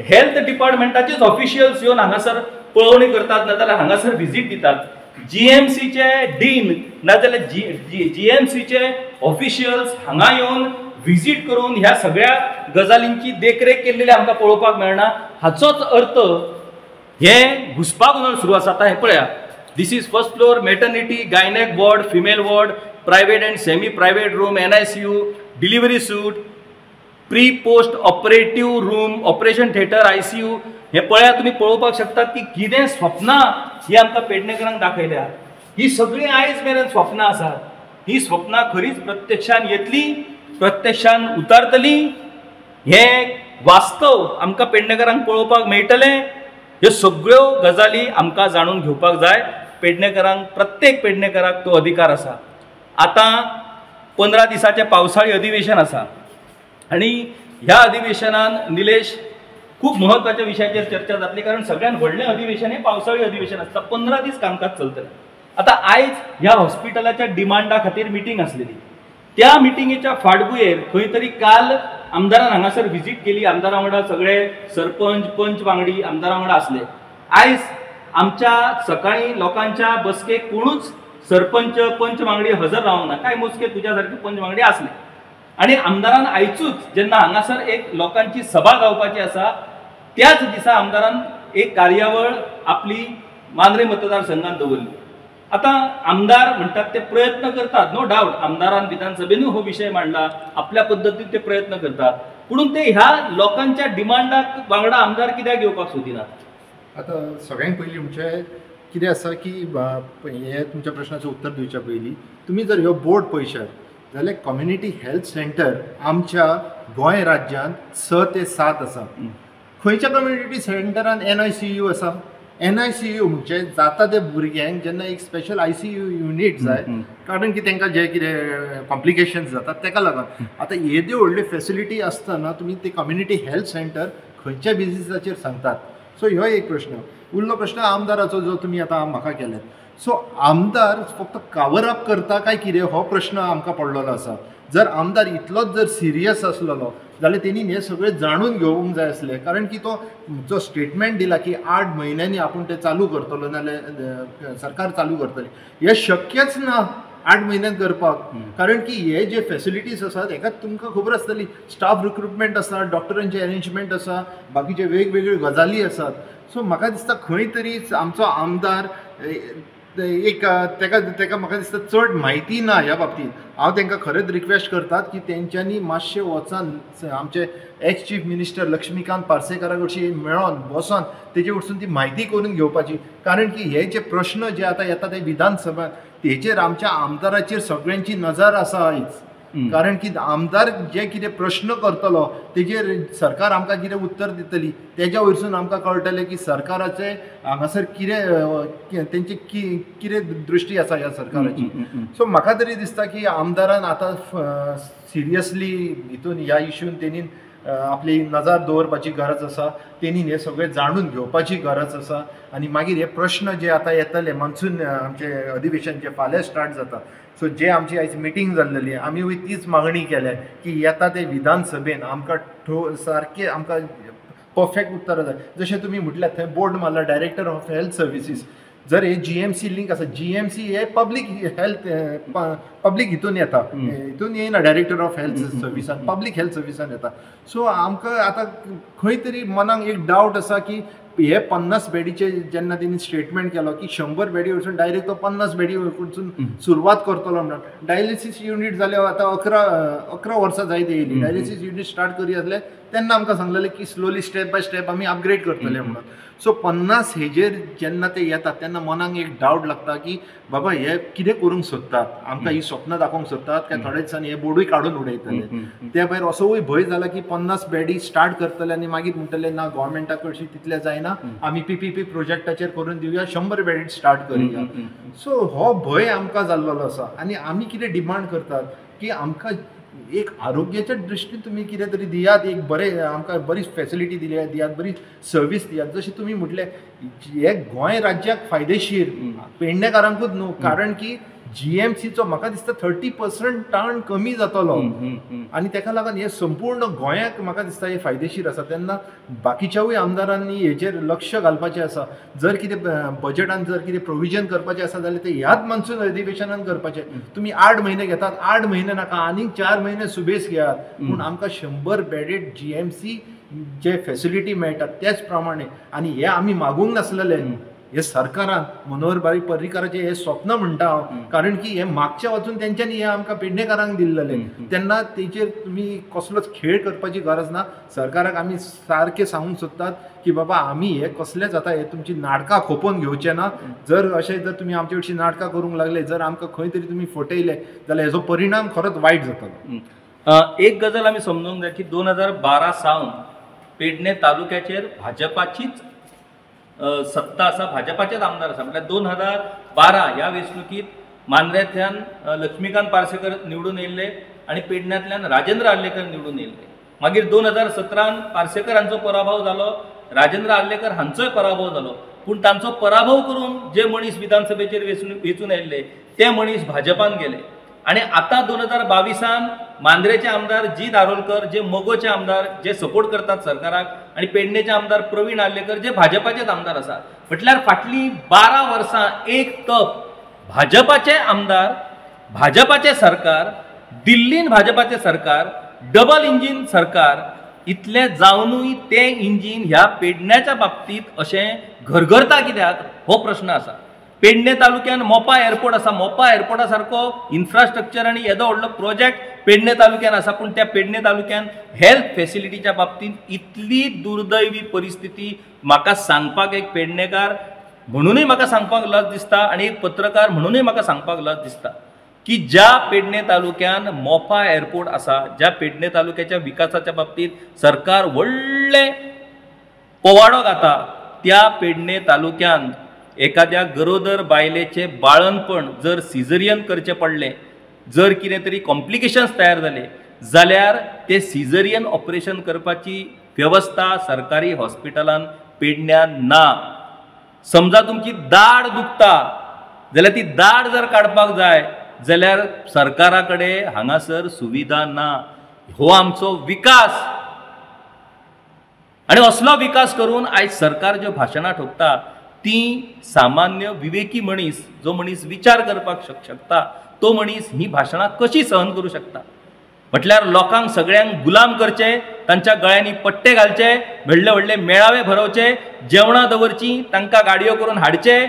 हेल्थ डिपार्टमेंटाचेच ऑफिशियल्स येवन हांगासर पळोवणी करतात नाजाल्यार हांगासर व्हिजीट दितात. GMCचे डीन नाजाल्यार GMCचे ऑफिशियल्स हांगा येवन व्हिजीट करून ह्या सगळ्या गजालींची देखरेख केल्लेली आमकां पळोवपाक मेळना. हाचोच अर्थ हें घुसपाक म्हणून सुरू आसा. आतां हें पळया, this is first floor maternity gynaec ward female ward private and semi private room NICU delivery suite pre post operative room operation theatre ICU हे पळया तुम्ही पळोवपाक शकतात की कितें स्वप्नां ही आमकां पेडणेकरांक दाखयल्या. ही सगळी आयज मेरेन स्वप्नां आसात. ही स्वप्नां खरीच प्रत्यक्षान येतली प्रत्यक्षान उतारतली हे वास्तव आमकां पेडणेकरांक पळोवपाक मेळटलें. ह्यो सगळ्यो गजाली आमकां जाणून घेवपाक जाय. पेडणेकरांक प्रत्येक पेडणेकराक तो अधिकार आसा. आतां 15 दिसाचें पावसाळी अधिवेशन आसा आणि ह्या अधिवेशनान निलेश खूप महत्वाच्या विशयाचेर चर्चा जातली कारण सगळ्यात व्हडलें अधिवेशन हे पावसाळी अधिवेशन आसता. 15 दीस कामकाज चलतलें. आता आयज ह्या हॉस्पिटलाच्या डिमांडा खातीर मिटींग आसलेली. त्या मिटिंगेच्या फाटभुंयेर खंय तरी काल आमदारान हांगासर व्हिजीट केली. आमदारां वांगडा सगळे सरपंच पंच वांगडी आमदारां वांगडा आसले. आयज आमच्या सकाळी लोकांच्या बसकेक कोणूच सरपंच पंच वांगडी हजर रावंक ना. कांय मोजके तुज्या सारके पंच वांगडी आसले आणि आमदारान आयचूच जेन्ना हांगासर एक लोकांची सभा जावपाची आसा त्याच दिसा आमदारान एक कार्यावळ आपली मांद्रे मतदारसंघात दवरली. आता आमदार म्हणतात ते प्रयत्न करतात नो डाऊट. आमदारान विधानसभेन हो विषय मांडला आपल्या पद्धतीन ते प्रयत्न करतात पूण ते ह्या लोकांच्या डिमांडाक वांगडा आमदार कित्याक घेवपाक सोदिनात. आता सगळ्यांत पयलीं म्हणजे कितें आसा की हे तुमच्या प्रश्नाचें उत्तर दिवच्या पयलीं तुमी जर ह्यो बोर्ड पळयशात जाल्यार कम्युनिटी हेल्थ सेंटर आमच्या गोंय राज्यांत 6 ते 7 आसा. खंयच्या कम्युनिटी सेंटरान NICU आसा. NICU म्हणजे जाता ते भुरग्यांक जेन्ना एक स्पेशल ICU युनिट जाय कारण की तांकां जे कितें कॉम्प्लिकेशन्स जातात ताका लागून. आतां येद्यो व्हडल्यो फॅसिलिटी आसतना तुमी ते कम्युनिटी हेल्थ सेंटर खंयच्या बेसिसाचेर सांगतात. सो ह्यो एक प्रश्न. उरलो प्रश्न आमदाराचो जो तुमी आतां म्हाका केल्यात. सो आमदार फक्त कावर अप करता काय कितें हो प्रश्न आमकां पडलेलो आसा. जर आमदार इतलोच जर सिरियस आसलेलो जाल्यार तेणी हे सगळें जाणून घेवंक जाय आसलें कारण की तो जो स्टेटमेंट दिला की 8 म्हयन्यांनी आपूण ते चालू करतलो नाल्यार सरकार चालू करतली हें शक्यच ना 8 म्हयन्यांत करपाक. कारण की हे जे फॅसिलिटीज आसात हेका तुमकां खबर आसतली स्टाफ रिक्रुटमेंट आसा डॉक्टरांचे अरेंजमेंट आसा बाकीचे वेगवेगळ्यो गजाली आसात. सो म्हाका दिसता खंय तरी आमचो आमदार एक तेका म्हाका दिसता चड म्हायती ना ह्या बाबतींत. हांव तांकां खरेंच रिक्वेस्ट करतात की तेंच्यांनी मातशें वचून आमचे एक्स चीफ मिनिस्टर लक्ष्मीकांत पार्सेकारा कडशी मेळोन बसोन तेजे कडसून ती म्हायती करून घेवपाची. कारण की हे जे प्रश्न जे आतां येता ते विधानसभात तेजेर आमच्या आमदाराचेर सगळ्यांची नजर आसा आयज. कारण की आमदार जे कितें प्रश्न करतलो तेजेर सरकार आमकां कितें उत्तर दितली तेज्या वयरसून आमकां कळटलें की सरकाराचे हांगासर कितें तेंची कितें दृश्टी आसा ह्या सरकाराची. सो म्हाका तरी दिसता की आमदारान आतां सिरियसली हितून ह्या इश्यून तेणी आपली नजर दवरपाची गरज आसा. तेणी हे सगळें जाणून घेवपाची गरज आसा आनी मागीर हे प्रश्न जे आतां येतले मान्सून आमचे अधिवेशन जे फाल्यां स्टार्ट जाता. सो जे आमची आयज मिटींग जाल्लेली आमी तीच मागणी केल्या की येता ते विधानसभेन आमकां सारके आमकां परफेक्ट उत्तरां जाय. जशें तुमी म्हटल्यार थंय बोर्ड मारला डायरेक्टर ऑफ हेल्थ सर्विसीस जर हे GMC लिंक आसा, GMC हे पब्लीक हेल्थ पब्लीक हितून येता, हितून येयना डायरेक्टर ऑफ हेल्थ सर्विसान, पब्लीक हेल्थ सर्विसान येता. सो आमकां आतां खंय तरी मनाक एक डावट आसा की हे 50 बेडीचे जेन्ना तेणी स्टेटमेंट केलो की 100 बेडी वचून डायरेक्ट तो 50 बेडी वचून सुरवात करतलो म्हणून. डायलिसीस युनीट जाले आतां 11 वर्सां जायत येयली. डायलिसीस युनीट स्टार्ट करी आसले तेन्ना आमकां सांगलेलें की स्लोली स्टेप बाय स्टेप आमी अपग्रेड करतले म्हणून. सो 50 हेजेर जेन्ना ते येतात तेन्ना मनाक एक डावट लागता की बाबा हे कितें करूंक सोदतात, आमकां ही स्वप्न दाखोवंक सोदतात काय थोडे दिसांनी हे बोर्डूय काडून उडयतले. त्या भायर असोय भंय जाला की 50 बेडी स्टार्ट करतले आनी मागीर म्हणटले ना गव्हर्मेंटा कडची तितले जायना, आमी PPP प्रोजेक्टाचेर करून दिवया, 100 बेडी स्टार्ट करूया. सो हो भंय आमकां जाल्लो आसा. आनी आमी कितें डिमांड करतात की आमकां एक आरोग्याच्या दृश्टीन तुम्ही कितें तरी दियात, एक बरें आमकां बरी फॅसिलिटी दियात, बरी सर्वीस दियात. जशें तुमी म्हटलें हे गोंय राज्याक फायदेशीर, पेडणेकारांकूच न्हू, कारण की GMCचो म्हाका दिसता 30% टर्न कमी जातलो आनी तेका लागून हे संपूर्ण गोंयाक म्हाका दिसता हे फायदेशीर आसा. तेन्ना बाकीच्याय आमदारांनी हेचेर लक्ष घालपाचें आसा. जर कितें बजेटान जर कितें प्रोविजन करपाचें आसा जाल्यार ते ह्याच मान्सून अधिवेशनान करपाचें. तुमी 8 म्हयने घेतात, 8 म्हयने नाका, आनीक 4 म्हयने सुबेस घेयात, पूण आमकां 100 बेडेड GMC जे फॅसिलिटी मेळटात त्याच प्रमाणे. आनी हे आमी मागूंक नासलेले, हे सरकारान मनोहर पर्रीकाराचें हे स्वप्न म्हणटा हांव, कारण की हे मागच्या वचून तेंच्यांनी हे आमकां पेडणेकारांक दिल्लेलें. तेन्ना तेचेर तुमी कसलोच खेळ करपाची गरज ना. सरकाराक आमी सारकें सांगूंक सोदतात की बाबा आमी हे कसलेच आतां हे तुमची नाटकां खोपोवन घेवचे ना. जर अशें जर तुमी आमचे कडची नाटकां करूंक लागले, जर आमकां खंय तरी तुमी फटयले जाल्यार हेजो परिणाम खरोच वायट जातलो. एक गजाल आमी समजूंक जाय की 2012 सावन पेडणे तालुक्याचेर भाजपाचीच सत्ता आसा, भाजपाचेच आमदार आसा. म्हटल्यार 2012 ह्या वेंचणुकीत मांद्रेंतल्यान लक्ष्मीकांत पार्सेकर निवडून येयल्ले आनी पेडण्यांतल्यान राजेंद्र आर्लेकर निवडून येयल्ले. मागीर 2017 पार्सेकर हांचो पराभव जालो, राजेंद्र आर्लेकर हांचोय पराभव जालो. पूण तांचो पराभव करून जे मनीस विधानसभेचेर वेंचून येयल्ले ते मनीस भाजपान गेले. आणि आता 2022 मांद्रेचे आमदार जी दारोलकर, जे मोगोचे आमदार, जे सपोर्ट करतात सरकाराक, आणि पेडणेचे आमदार प्रवीण आर्लेकर जे भाजपाचेच आमदार आसात. म्हटल्यार फाटली 12 वर्सां एक तप भाजपाचे आमदार, भाजपाचे सरकार, दिल्लीन भाजपाचे सरकार, डबल इंजीन सरकार, इतले जावनूय ते इंजीन ह्या पेडण्याच्या बाबतीत अशें घरघरता कित्याक हो प्रश्न आसा. पेडणे तालुक्यान मोपा एअरपोर्ट आसा, मोपा एअरपोर्टा सारको इन्फ्रास्ट्रक्चर आनी येदो व्हडलो प्रोजेक्ट पेडणे तालुक्यान आसा, पूण त्या पेडणे तालुक्यान हेल्थ फॅसिलिटीच्या बाबतींत इतली दुर्दैवी परिस्थिती म्हाका सांगपाक एक पेडणेकार म्हणूनय म्हाका सांगपाक लज दिसता आनी एक पत्रकार म्हणूनय म्हाका सांगपाक लज दिसता की ज्या पेडणे तालुक्यान मोपा एअरपोर्ट आसा, ज्या पेडणे तालुक्याच्या विकासाच्या बाबतीत सरकार व्हडले पोवाडो घाता, त्या पेडणे तालुक्यान एखाद्या गरोदर बायलेचे बाळणपण जर सिझरियन करचे पडले, जर कितें तरी कॉम्प्लिकेशन्स तयार जाले जाल्यार ते सिझरियन ऑपरेशन करपाची व्यवस्था सरकारी हॉस्पिटलान पेडण्यान ना. समजा तुमची दाड दुखता जाल्यार ती दाड जर काडपाक जाय जाल्यार सरकारा कडेन हांगासर सुविधा ना. हो आमचो विकास. आणि असलो विकास करून आयज सरकार ज्यो भाशणां ठोकता ती सामान्य विवेकी मनीस, जो मनीस विचार करपाक शकता, तो मनीस ही भाशणां कशी सहन करू शकता. म्हटल्यार लोकांक सगळ्यांक गुलाम करचे, तांच्या गळ्यांनी पट्टे घालचे, व्हडले व्हडले मेळावे भरवचे, जेवणां दवरची, तांकां गाडयो करून हाडचे,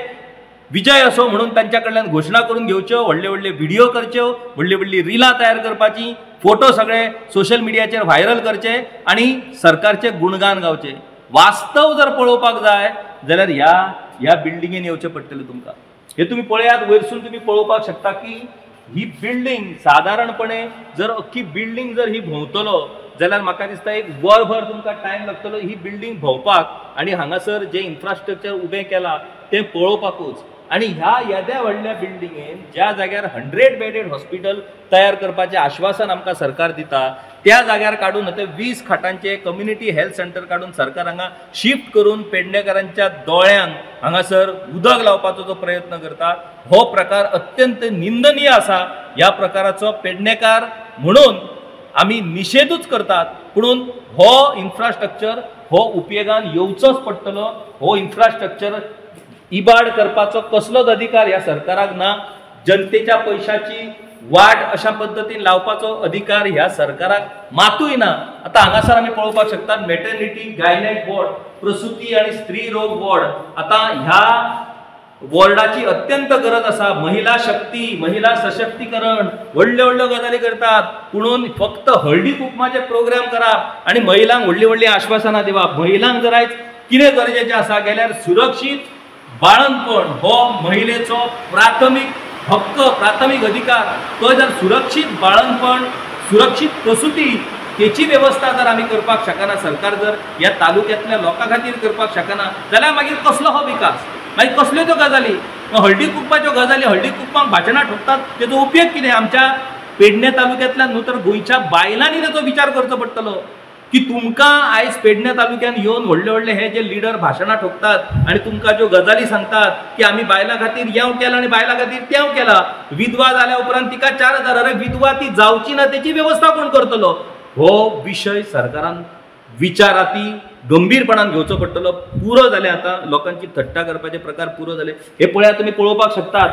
विजय असो म्हणून तांच्या कडल्यान घोशणा करून घेवच्यो, व्हडले व्हडले व्हिडिओ करच्यो, व्हडली व्हडली रिलां तयार करपाची, फोटो सगळे सोशल मिडियाचेर व्हायरल करचे आणि सरकारचे गुणगान गावचे. वास्तव जर पळोवपाक जाय जाल्यार ह्या बिल्डिंगेन येवचें पडटलें तुमकां. हे तुमी पळयात, वयरसून तुमी पळोवपाक शकता की ही बिल्डिंग सादारणपणे जर अख्खी बिल्डिंग जर ही भोंवतलो जाल्यार म्हाका दिसता एक वरभर तुमकां टायम लागतलो ही बिल्डिंग भोंवपाक आनी हांगासर जे इन्फ्रास्ट्रक्चर उबें केलां तें पळोवपाकूच. आणि ह्या येद्या व्हडल्या बिल्डिंगेन ज्या जाग्यार 100 बेडेड हॉस्पिटल तयार करपाचें आश्वासन आमकां सरकार दिता, त्या जाग्यार काडून ते 20 खाटांचे कम्युनिटी हेल्थ सेंटर काडून सरकार हांगा शिफ्ट करून पेडणेकारांच्या दोळ्यांक हांगासर उदक लावपाचो जो प्रयत्न करता, हो प्रकार अत्यंत निंदनीय आसा. ह्या प्रकाराचो पेडणेकार म्हणून आमी निशेधूच करतात. पुणून हो इन्फ्रास्ट्रक्चर हो उपयोगान येवचोच पडटलो. हो इन्फ्रास्ट्रक्चर इबाड करपाचो कसलोच अधिकार ह्या सरकाराक ना. जनतेच्या पैशाची वाट अशा पद्धतीन लावपाचो अधिकार ह्या सरकाराक मातूय ना. आता हांगासर आमी पळोवपाक शकतात मॅटर्निटी गायनेक वॉर्ड, प्रसूती आणि स्त्री रोग वॉर्ड. आता ह्या वॉर्डाची अत्यंत गरज असा. महिला शक्ती, महिला सशक्तीकरण व्हडल्यो व्हडल्यो गजाली करतात, पुणून फक्त हळदी कुंकमाचे प्रोग्राम करप आणि महिलांक व्हडली व्हडली आश्वासनां दिवप. महिलांक जर आयज कितें गरजेचें आसा गेल्यार सुरक्षीत बाळंतपण हो महिलेचो प्राथमीक हक्क, प्राथमीक अधिकार. तो जर सुरक्षीत बाळंतपण, सुरक्षीत प्रसूती तेची व्यवस्था जर आमी करपाक शकना, सरकार जर ह्या तालुक्यातल्या लोकां खातीर करपाक शकना, जाल्यार मागीर कसलो हो विकास, मागीर कसल्यो त्यो गजाली. हळदी कुंकमाच्यो गजाली, हळदी कुंकमाक भाशणां ठोकतात, तेजो उपयोग कितें? आमच्या पेडणे तालुक्यांतल्यान न्हू तर गोंयच्या बायलांनी तेचो विचार करचो पडटलो की तुमकां आयज पेडणे तालुक्यान येवन व्हडले व्हडले हे जे लिडर भाशणां ठोकतात आणि तुमकां ज्यो गजाली सांगतात की आमी बायलां खातीर हें केलां आनी बायलां खातीर तें केलां, विधवा जाल्या उपरांत तिका 4,000, अरे विधवा ती जावची ना तेची व्यवस्था कोण करतलो? हो विशय सरकारान विचाराती गंभीरपणान घेवचो पडटलो. पुरो जाले आता लोकांची थट्टा करपाचे प्रकार पुरो जाले. हे पळयात, तुमी पळोवपाक शकतात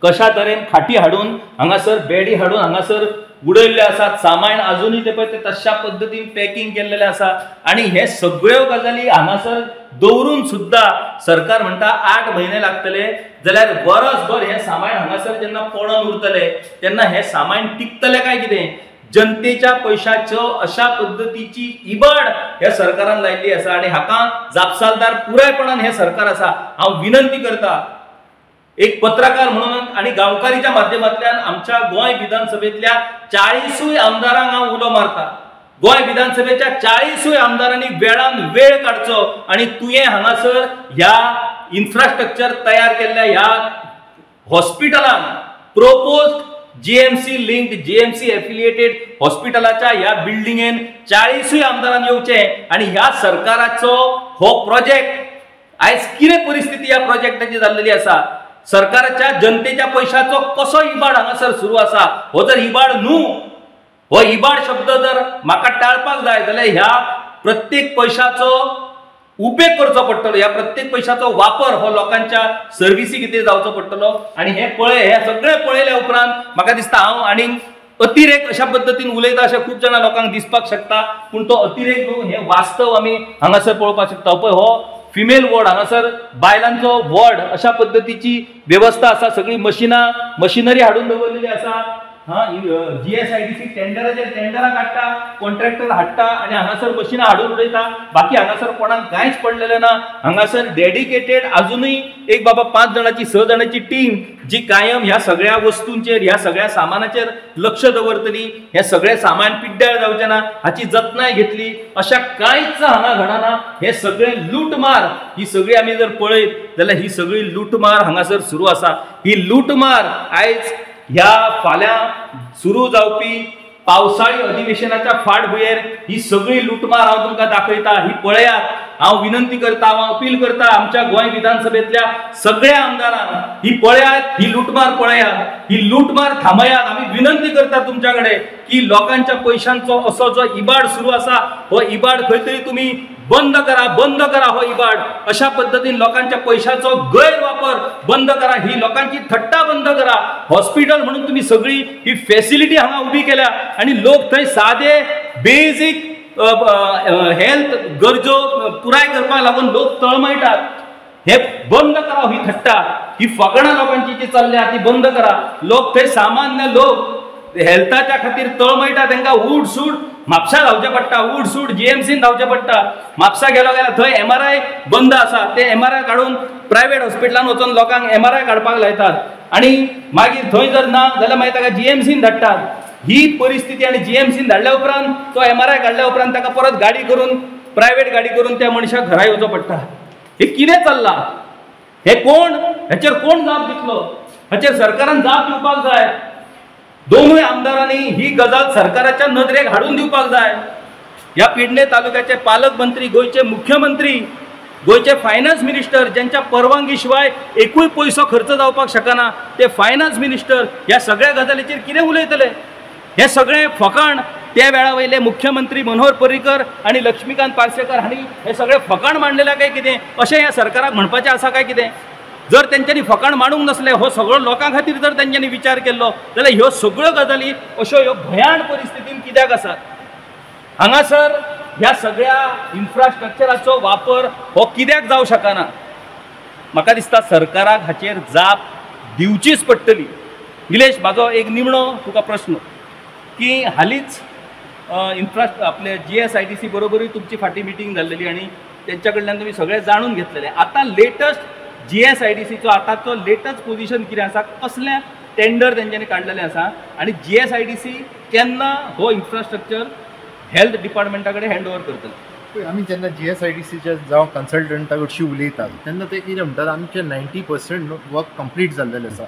कशा तरेन खाटी हाडून हांगासर बेडी हाडून हांगासर उडयल्ले आसात. सामान अजूनही ते पळय ते तशा पद्दतीन पॅकिंग केल्लेले आसा आणि हे सगळ्यो गजाली हांगासर दवरून सुद्धा सरकार म्हणटा 8 म्हयने लागतले. जाल्यार वर्सभर हे सामान हांगासर जेन्ना पडून उरतले तेन्ना हे सामान टिकतले काय कितें? जनतेच्या पैशाच्यो अशा पद्धतीची इबाड ह्या सरकारान लायिल्ली आसा आणि हाका जापसालदार पुरायपणान हे सरकार आसा. हांव विनंती करता एक पत्रकार म्हणून आणि गांवकारीच्या माध्यमांतल्यान आमच्या गोंय विधानसभेतल्या 40 आमदारांक हांव उलो मारता. गोंय विधानसभेच्या 40 आमदारांनी वेळान वेळ काडचो आणि तुवें हांगासर ह्या इन्फ्रास्ट्रक्चर तयार केल्ल्या ह्या हॉस्पिटलान proposed GMC linked GMC affiliated हॉस्पिटलाच्या ह्या बिल्डिंगेन 40 आमदारांनी येवचें आणि ह्या सरकाराचो हो प्रोजेक्ट आयज कितें परिस्थिती ह्या प्रोजेक्टाची जाल्लेली आसा? सरकाराच्या जनतेच्या पैशाचो कसो इबाड हांगासर सुरू आसा? हो जर इबाड न्हू, हो इबाड शब्द जर म्हाका टाळपाक जाय जाल्यार ह्या प्रत्येक पैशाचो उपेग करचो पडटलो. ह्या प्रत्येक पैशाचो वापर हो लोकांच्या सर्विसी खातीर जावचो पडटलो. आणि हे सगळे पळयल्या उपरांत म्हाका दिसता हांव आनीक अतिरेक अशा पद्दतीन उलयता अशें खूब जाणां लोकांक दिसपाक शकता, पूण तो अतिरेक न्हू, हे वास्तव आमी हांगासर पळोवपाक शकता. पळय हो फिमेल वॉर्ड, हांगासर बायलांचो वॉर्ड अशा पद्धतीची व्यवस्था आसा. सगळी मशिनरी हाडून दवरलेली आसा. जीएसआयडीसी टेंडरां काडटा, कॉन्ट्रॅक्टर हाडटा आणि हांगासर मशिनां हाडून उडयता. बाकी हांगासर कोणाक कांयच पडलेलें ना. हांगासर डेडिकेटेड अजूनय एक बाबा 5 जाणांची 6 जाणांची टीम जी कायम ह्या सगळ्या वस्तूंचेर ह्या सगळ्या सामानाचेर लक्ष दवरतली, हे सगळें सामान पिड्ड्यार जावचें ना हाची जतनाय घेतली. अशा कांयच हांगा घडना. हे सगळें लूटमार, ही सगळी आमी जर पळयत जाल्यार ही सगळी लूटमार हांगासर सुरू आसा. ही लूटमार आयज ह्या फाल्यां सुरू जावपी पावसाळी अधिवेशनाच्या फाटभुंयेर ही सगळी लूटमार हांव तुमकां दाखयता. ही पळयात. हांव विनंती करता, हांव अपील करता आमच्या गोंय विधानसभेतल्या सगळ्या आमदारांक, ही पळयात, ही लूटमार पळयात, ही लूटमार थांबयात. आमी विनंती करता तुमच्या कडेन की लोकांच्या पैशांचो असो जो इबाड सुरू आसा हो इबाड खंय तरी तुमी बंद करा हो इबाड. अशा पद्धतीन लोकांच्या पैशाचो गैरवापर बंद करा, ही लोकांची थट्टा बंद करा. हॉस्पिटल म्हणून तुम्ही सगळी ही फॅसिलिटी हांगा उभी केल्या आणि लोक थंय सादे बेसिक हेल्थ गरजो पुराय करपाक लागून लोक तळमळटात. हे बंद करा, ही थट्टा, ही फकाणां लोकांची जी चल्ल्या ती बंद करा. लोक थंय सामान्य लोक हेल्थाच्या खातीर तळमळटा, तांकां उठ सूट म्हापसा धांवचें पडटा, उठ सूट जीएमसीन धांवचें पडटा. म्हापसा गेलो जाल्यार थंय MRI बंद आसा, ते MRI काडून प्रायवेट हॉस्पिटलान वचून लोकांक MRI काडपाक लायतात आणि मागीर थंय जर ना जाल्यार मागीर ताका जीएमसीन धाडटात. ही परिस्थिती आणि जीएमसीन धाडल्या उपरांत तो MRI काडल्या उपरांत ताका परत गाडी करून प्रायवेट गाडी करून त्या मनशाक घरा येवचो पडटा. हे कितें चल्लां? हे कोण? हेचेर कोण जाप दितलो? हेचेर सरकारान जाप दिवपाक जाय. दोनूय आमदारांनी ही गजाल सरकाराच्या नदरेक हाडून दिवपाक जाय. ह्या पेडणे तालुक्याचे पालकमंत्री, गोंयचे मुख्यमंत्री, गोंयचे फायनान्स मिनिस्टर ज्यांच्या परवानगी शिवाय एकूय पयसो खर्च जावपाक शकना ते फायनान्स मिनिस्टर ह्या सगळ्या गजालीचेर कितें उलयतले? हे सगळे फकाण त्या वेळा वयले मुख्यमंत्री मनोहर पर्रीकर आणि लक्ष्मीकांत पार्सेकर हांणी हे सगळे फकाण मांडलेले काय कितें अशें ह्या सरकाराक म्हणपाचें आसा काय कितें? जर तेंच्यांनी फकाण मांडूंक नसले, हो सगळो लोकां खातीर जर तेंच्यांनी विचार केल्लो जाल्यार ह्यो सगळ्यो गजाली अश्यो ह्यो भयाण परिस्थितीन कित्याक आसात? हांगासर ह्या सगळ्या इन्फ्रास्ट्रक्चराचो वापर हो कित्याक जावं शकना? म्हाका दिसता सरकाराक हाचेर जाप दिवचीच पडटली. निलेश, म्हाजो एक निमणो तुका प्रश्न की हालींच आपले GSIDC बरोबरूय तुमची फाटीं मिटींग जाल्लेली आनी तेंच्या कडल्यान तुमी सगळें जाणून घेतलेलें. आतां लेटस्ट GSIDCचो आतांचो लेटस्ट पोजिशन कितें आसा? कसलें टेंडर तेंच्यांनी काडलेलें आसा आनी GSIDC केन्ना हो इन्फ्रास्ट्रक्चर हेल्थ डिपार्टमेंटा कडेन हँड ओवर करतले? आमी जेन्ना GSIDCच्या जावं कन्सल्टंटा कडशी उलयतात तेन्ना ते कितें म्हणटात, आमचे 90% वर्क कंप्लीट जाल्लेलें आसा.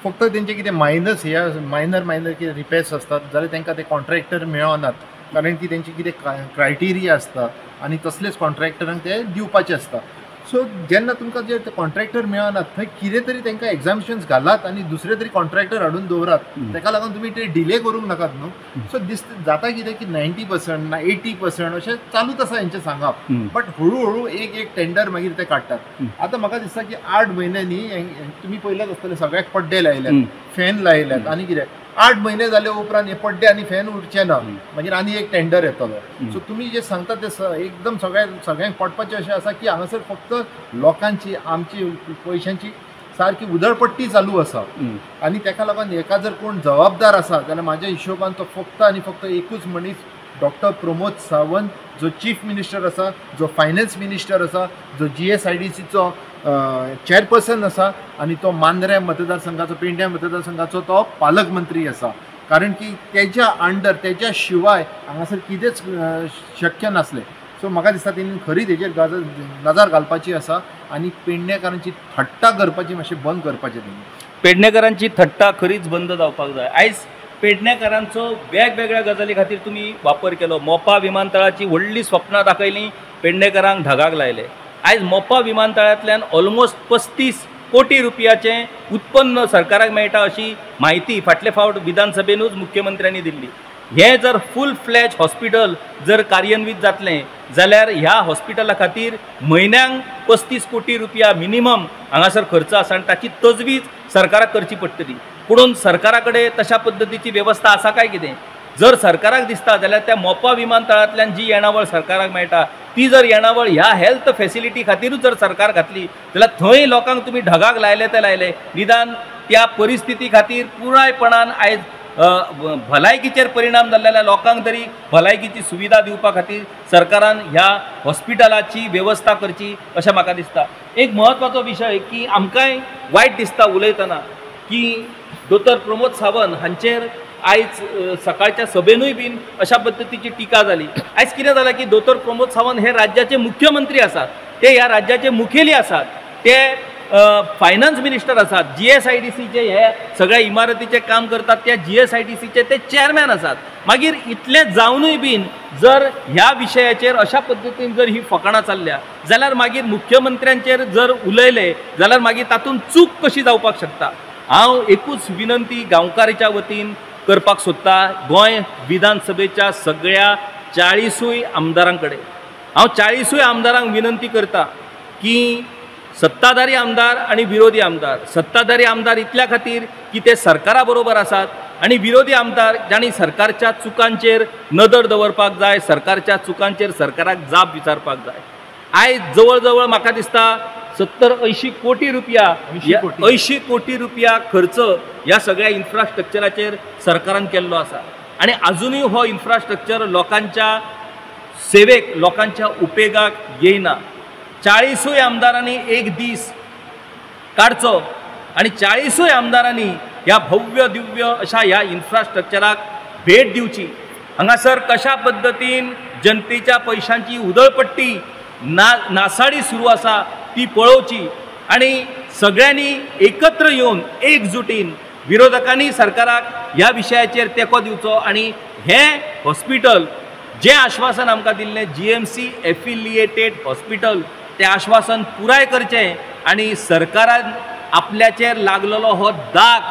फक्त तेंचे कितें मायनर कितें रिपेर्स असतात जाल्यार तांकां ते कॉन्ट्रॅक्टर मेळनात, कारण की तेंची कितें क्रायटेरिया आसता आनी तसलेच कॉन्ट्रॅक्टरांक ते दिवपाचे आसता. सो जेन्ना तुमकां जे कॉन्ट्रॅक्टर मेळनात थंय कितें तरी तांकां एग्जामिशन्स घालात आनी दुसरे तरी कॉन्ट्रॅक्टर हाडून दवरात. ताका लागून तुमी ते डिले करूंक नाकात न्हू. सो जाता कितें की 90% ना 80% अशें चालूच आसा हेंचें सांगप, बट हळू एक टेंडर मागीर ते काडटात. आतां म्हाका दिसता की 8 म्हयन्यांनी तुमी पयल्याच आसतले सगळ्याक पड्डे लायल्यात, फॅन लायल्यात आनी कितें 8 म्हयने जाले उपरांत हे पड्डे आनी फॅन उरचे ना, मागीर आनी एक टेंडर येतलो. सो तुमी जे सांगता ते एकदम सगळ्यांक पडपाचें अशें आसा की हांगासर फक्त लोकांची आमची पयशांची सारकी उधळपट्टी चालू आसा आनी ताका लागून हेका जर कोण जबाबदार आसा जाल्यार म्हाज्या हिशोबान तो फक्त आनी फक्त एकूच मनीस डॉक्टर प्रमोद सावंत, जो चीफ मिनिस्टर आसा, जो फायनान्स मिनिस्टर आसा, जो GSIDCचो चेअरपर्सन आसा आनी तो मांद्रे मतदारसंघाचो, पेडण्या मतदारसंघाचो तो पालकमंत्री आसा. कारण की तेच्या अंडर तेच्या शिवाय हांगासर कितेंच शक्य नासलें. सो म्हाका दिसता तेणी खरी तेजेर नजर घालपाची आसा आनी पेडणेकारांची थट्टा करपाची मातशें बंद करपाचें. तेणी पेडणेकारांची थट्टा खरीच बंद जावपाक जाय. आयज पेडणेकारांचो वेगवेगळ्या गजाली खातीर तुमी वापर केलो. मोपा विमानतळाची व्हडली स्वप्नां दाखयलीं, पेडणेकारांक ढगाक लायले. आयज मोपा विमानतळांतल्यान ऑलमोस्ट 35 कोटी रुपयाचें उत्पन्न सरकाराक मेळटा अशी म्हायती फाटले फावट विधानसभेनूच मुख्यमंत्र्यांनी दिल्ली. हें जर फूल फ्लॅज हॉस्पिटल जर कार्यान्वीत जातलें जाल्यार ह्या हॉस्पिटला खातीर म्हयन्यांक 35 कोटी रुपया मिनिमम हांगासर खर्च आसा आनी ताची तजवीज सरकाराक करची पडटली. पुणून सरकारा कडेन तशा पद्दतीची वेवस्था आसा काय कितें? जर सरकाराक दिसता जाल्यार त्या मोपा विमानतळांतल्यान जी येणावळ सरकाराक मेळटा ती जर येणावळ ह्या हेल्थ फॅसिलिटी खातीरूच जर सरकार घातली जाल्यार थंय लोकांक तुमी ढगाक लायले ते लायले. निदान त्या परिस्थिती खातीर पुरायपणान आयज भलायकीचेर परिणाम जाल्ल्या लोकांक तरी भलायकीची सुविधा दिवपा खातीर सरकारान ह्या हॉस्पिटलाची वेवस्था करची अशें म्हाका दिसता. एक म्हत्वाचो विशय की आमकांय वायट दिसता उलयतना की दोतोर प्रमोद सावंत हांचेर आयज सकाळच्या सभेनूय बीन अशा पद्दतीची टिका जाली. आयज कितें जालां की दोतोर प्रमोद सावंत हे राज्याचे मुख्यमंत्री आसात, ते ह्या राज्याचे मुखेली आसात, ते फायनान्स मिनिस्टर आसात, GSIDCचे हे सगळ्या इमारतीचे काम करतात त्या GSIDCचे ते चेअरमॅन आसात. मागीर इतलें जावनूय बीन जर ह्या विशयाचेर अशा पद्दतीन जर ही फकाणां चालल्या जाल्यार मागीर मुख्यमंत्र्यांचेर जर उलयले जाल्यार मागीर तातूंत चूक कशी जावपाक शकता? हांव एकूच विनंती गांवकारीच्या वतीन करपाक सोदता गोंय विधानसभेच्या सगळ्या 40 आमदारां कडेन. हांव 40 आमदारांक विनंती करता की सत्ताधारी आमदार आणि विरोधी आमदार, सत्ताधारी आमदार इतल्या खातीर की ते सरकारा बरोबर आसात आणि विरोधी आमदार जाणी सरकारच्या चुकांचेर नदर दवरपाक जाय, सरकारच्या चुकांचेर सरकाराक जाप विचारपाक जाय. आयज जवळ जवळ म्हाका दिसता 70-80 कोटी रुपया 80 कोटी रुपया खर्च ह्या सगळ्या इन्फ्रास्ट्रक्चराचेर सरकारान केल्लो आसा आणि अजूनय हो इन्फ्रास्ट्रक्चर लोकांच्या सेवेक, लोकांच्या उपेगाक येयना. 40 आमदारांनी एक दीस काडचो आणि 40 आमदारांनी ह्या भव्य दिव्य अशा ह्या इन्फ्रास्ट्रक्चराक भेट दिवची. हांगासर कशा पद्दतीन जनतेच्या पैशांची उधळपट्टी नासाडी सुरू आसा ती पळोवची आणि सगळ्यांनी एकत्र येवन एकजुटीन विरोधकांनी सरकाराक ह्या विशयाचेर तेंको दिवचो आणि हे हॉस्पिटल जे आश्वासन आमकां दिल्लें GMC एफिलिएटेड हॉस्पिटल तें आश्वासन पुराय करचें आणि सरकारान आपल्याचेर लागलेलो हो दाग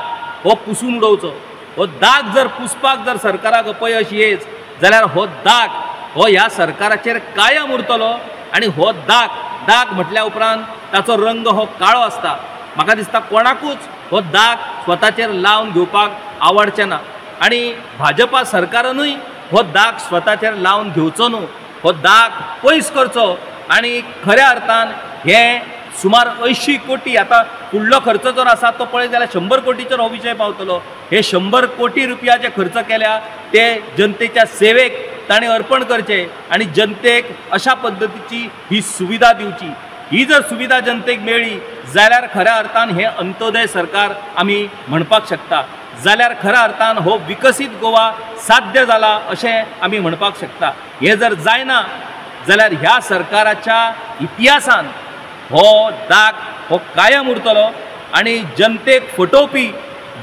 हो पुसून उडोवचो. हो दाग जर पुसपाक जर सरकाराक अपयश येयच जाल्यार हो दाग हो ह्या सरकाराचेर कायम उरतलो आनी हो दाग म्हटल्या उपरांत ताचो रंग हो काळो आसता. म्हाका दिसता कोणाकूच हो दाग स्वताचेर लावन घेवपाक आवडचें ना आनी भाजपा सरकारानूय हो दाग स्वताचेर लावन घेवचो न्हू, हो दाग पयस करचो आनी खऱ्या अर्थान हे सुमार 80 कोटी आता फुडलो खर्च जर आसा तो पळय जाल्यार 100 कोटीचेर हो विशय पावतलो. हे 100 कोटी रुपया जे खर्च केल्या ते जनतेच्या सेवेक ताणें अर्पण करचे आनी जनतेक अशा पद्दतीची ही सुविधा दिवची. ही जर सुविधा जनतेक मेळ्ळी जाल्यार खऱ्या अर्थान हे अंत्योदय सरकार आमी म्हणपाक शकता, जाल्यार खऱ्या अर्थान हो विकसीत गोवा साध्य जाला अशें आमी म्हणपाक शकता. हे जर जायना जाल्यार ह्या सरकाराच्या इतिहासान हो दाग हो कायम उरतलो आनी जनतेक फटोवपी,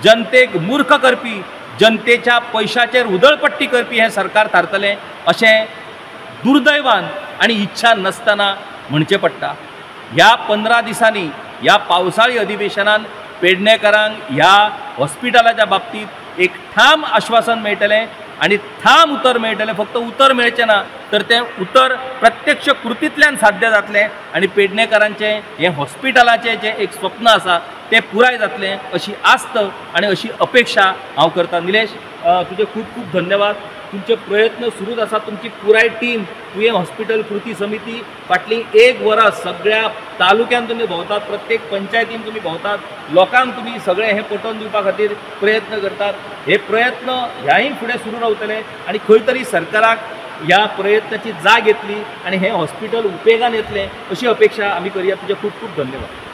जनतेक मूर्ख करपी, जनतेच्या पयशाचेर उधळपट्टी करपी हें सरकार थारतलें अशें दुर्दैवान आनी इच्छा नासतना म्हणचें पडटा. ह्या 15 दिसांनी ह्या पावसाळी अधिवेशनान पेडणेकरांक ह्या हॉस्पिटलाच्या बाबतीत एक ठाम आश्वासन मेळटलें आनी ठाम उतर मेळटलें. फक्त उतर मेळचें ना तर तें उतर प्रत्यक्ष कृतींतल्यान साध्य जातलें आनी पेडणेकरांचें हें हॉस्पिटलाचें जें एक स्वप्न आसा तें पुराय जातलें अशी आस्त आनी अशी अपेक्षा हांव करतां. निलेश, तुजे खूब खूब धन्यवाद. तुमचे प्रयत्न सुरूच आसा, तुमची पुराय टीम, तुवें हॉस्पिटल कृती समिती फाटलीं 1 वरां सगळ्या तालुक्यान तुमी भोंवतात, प्रत्येक पंचायतीन तुमी भोंवतात, लोकांक तुमी सगळें हें पटोवन दिवपा खातीर प्रयत्न करतात. हे प्रयत्न ह्याय फुडें सुरू रावतले आनी खंय तरी सरकाराक ह्या प्रयत्नाची जाग येतली आनी हें हॉस्पिटल उपेगान येतलें अशी अपेक्षा आमी करया. तुजे खूब खूब धन्यवाद.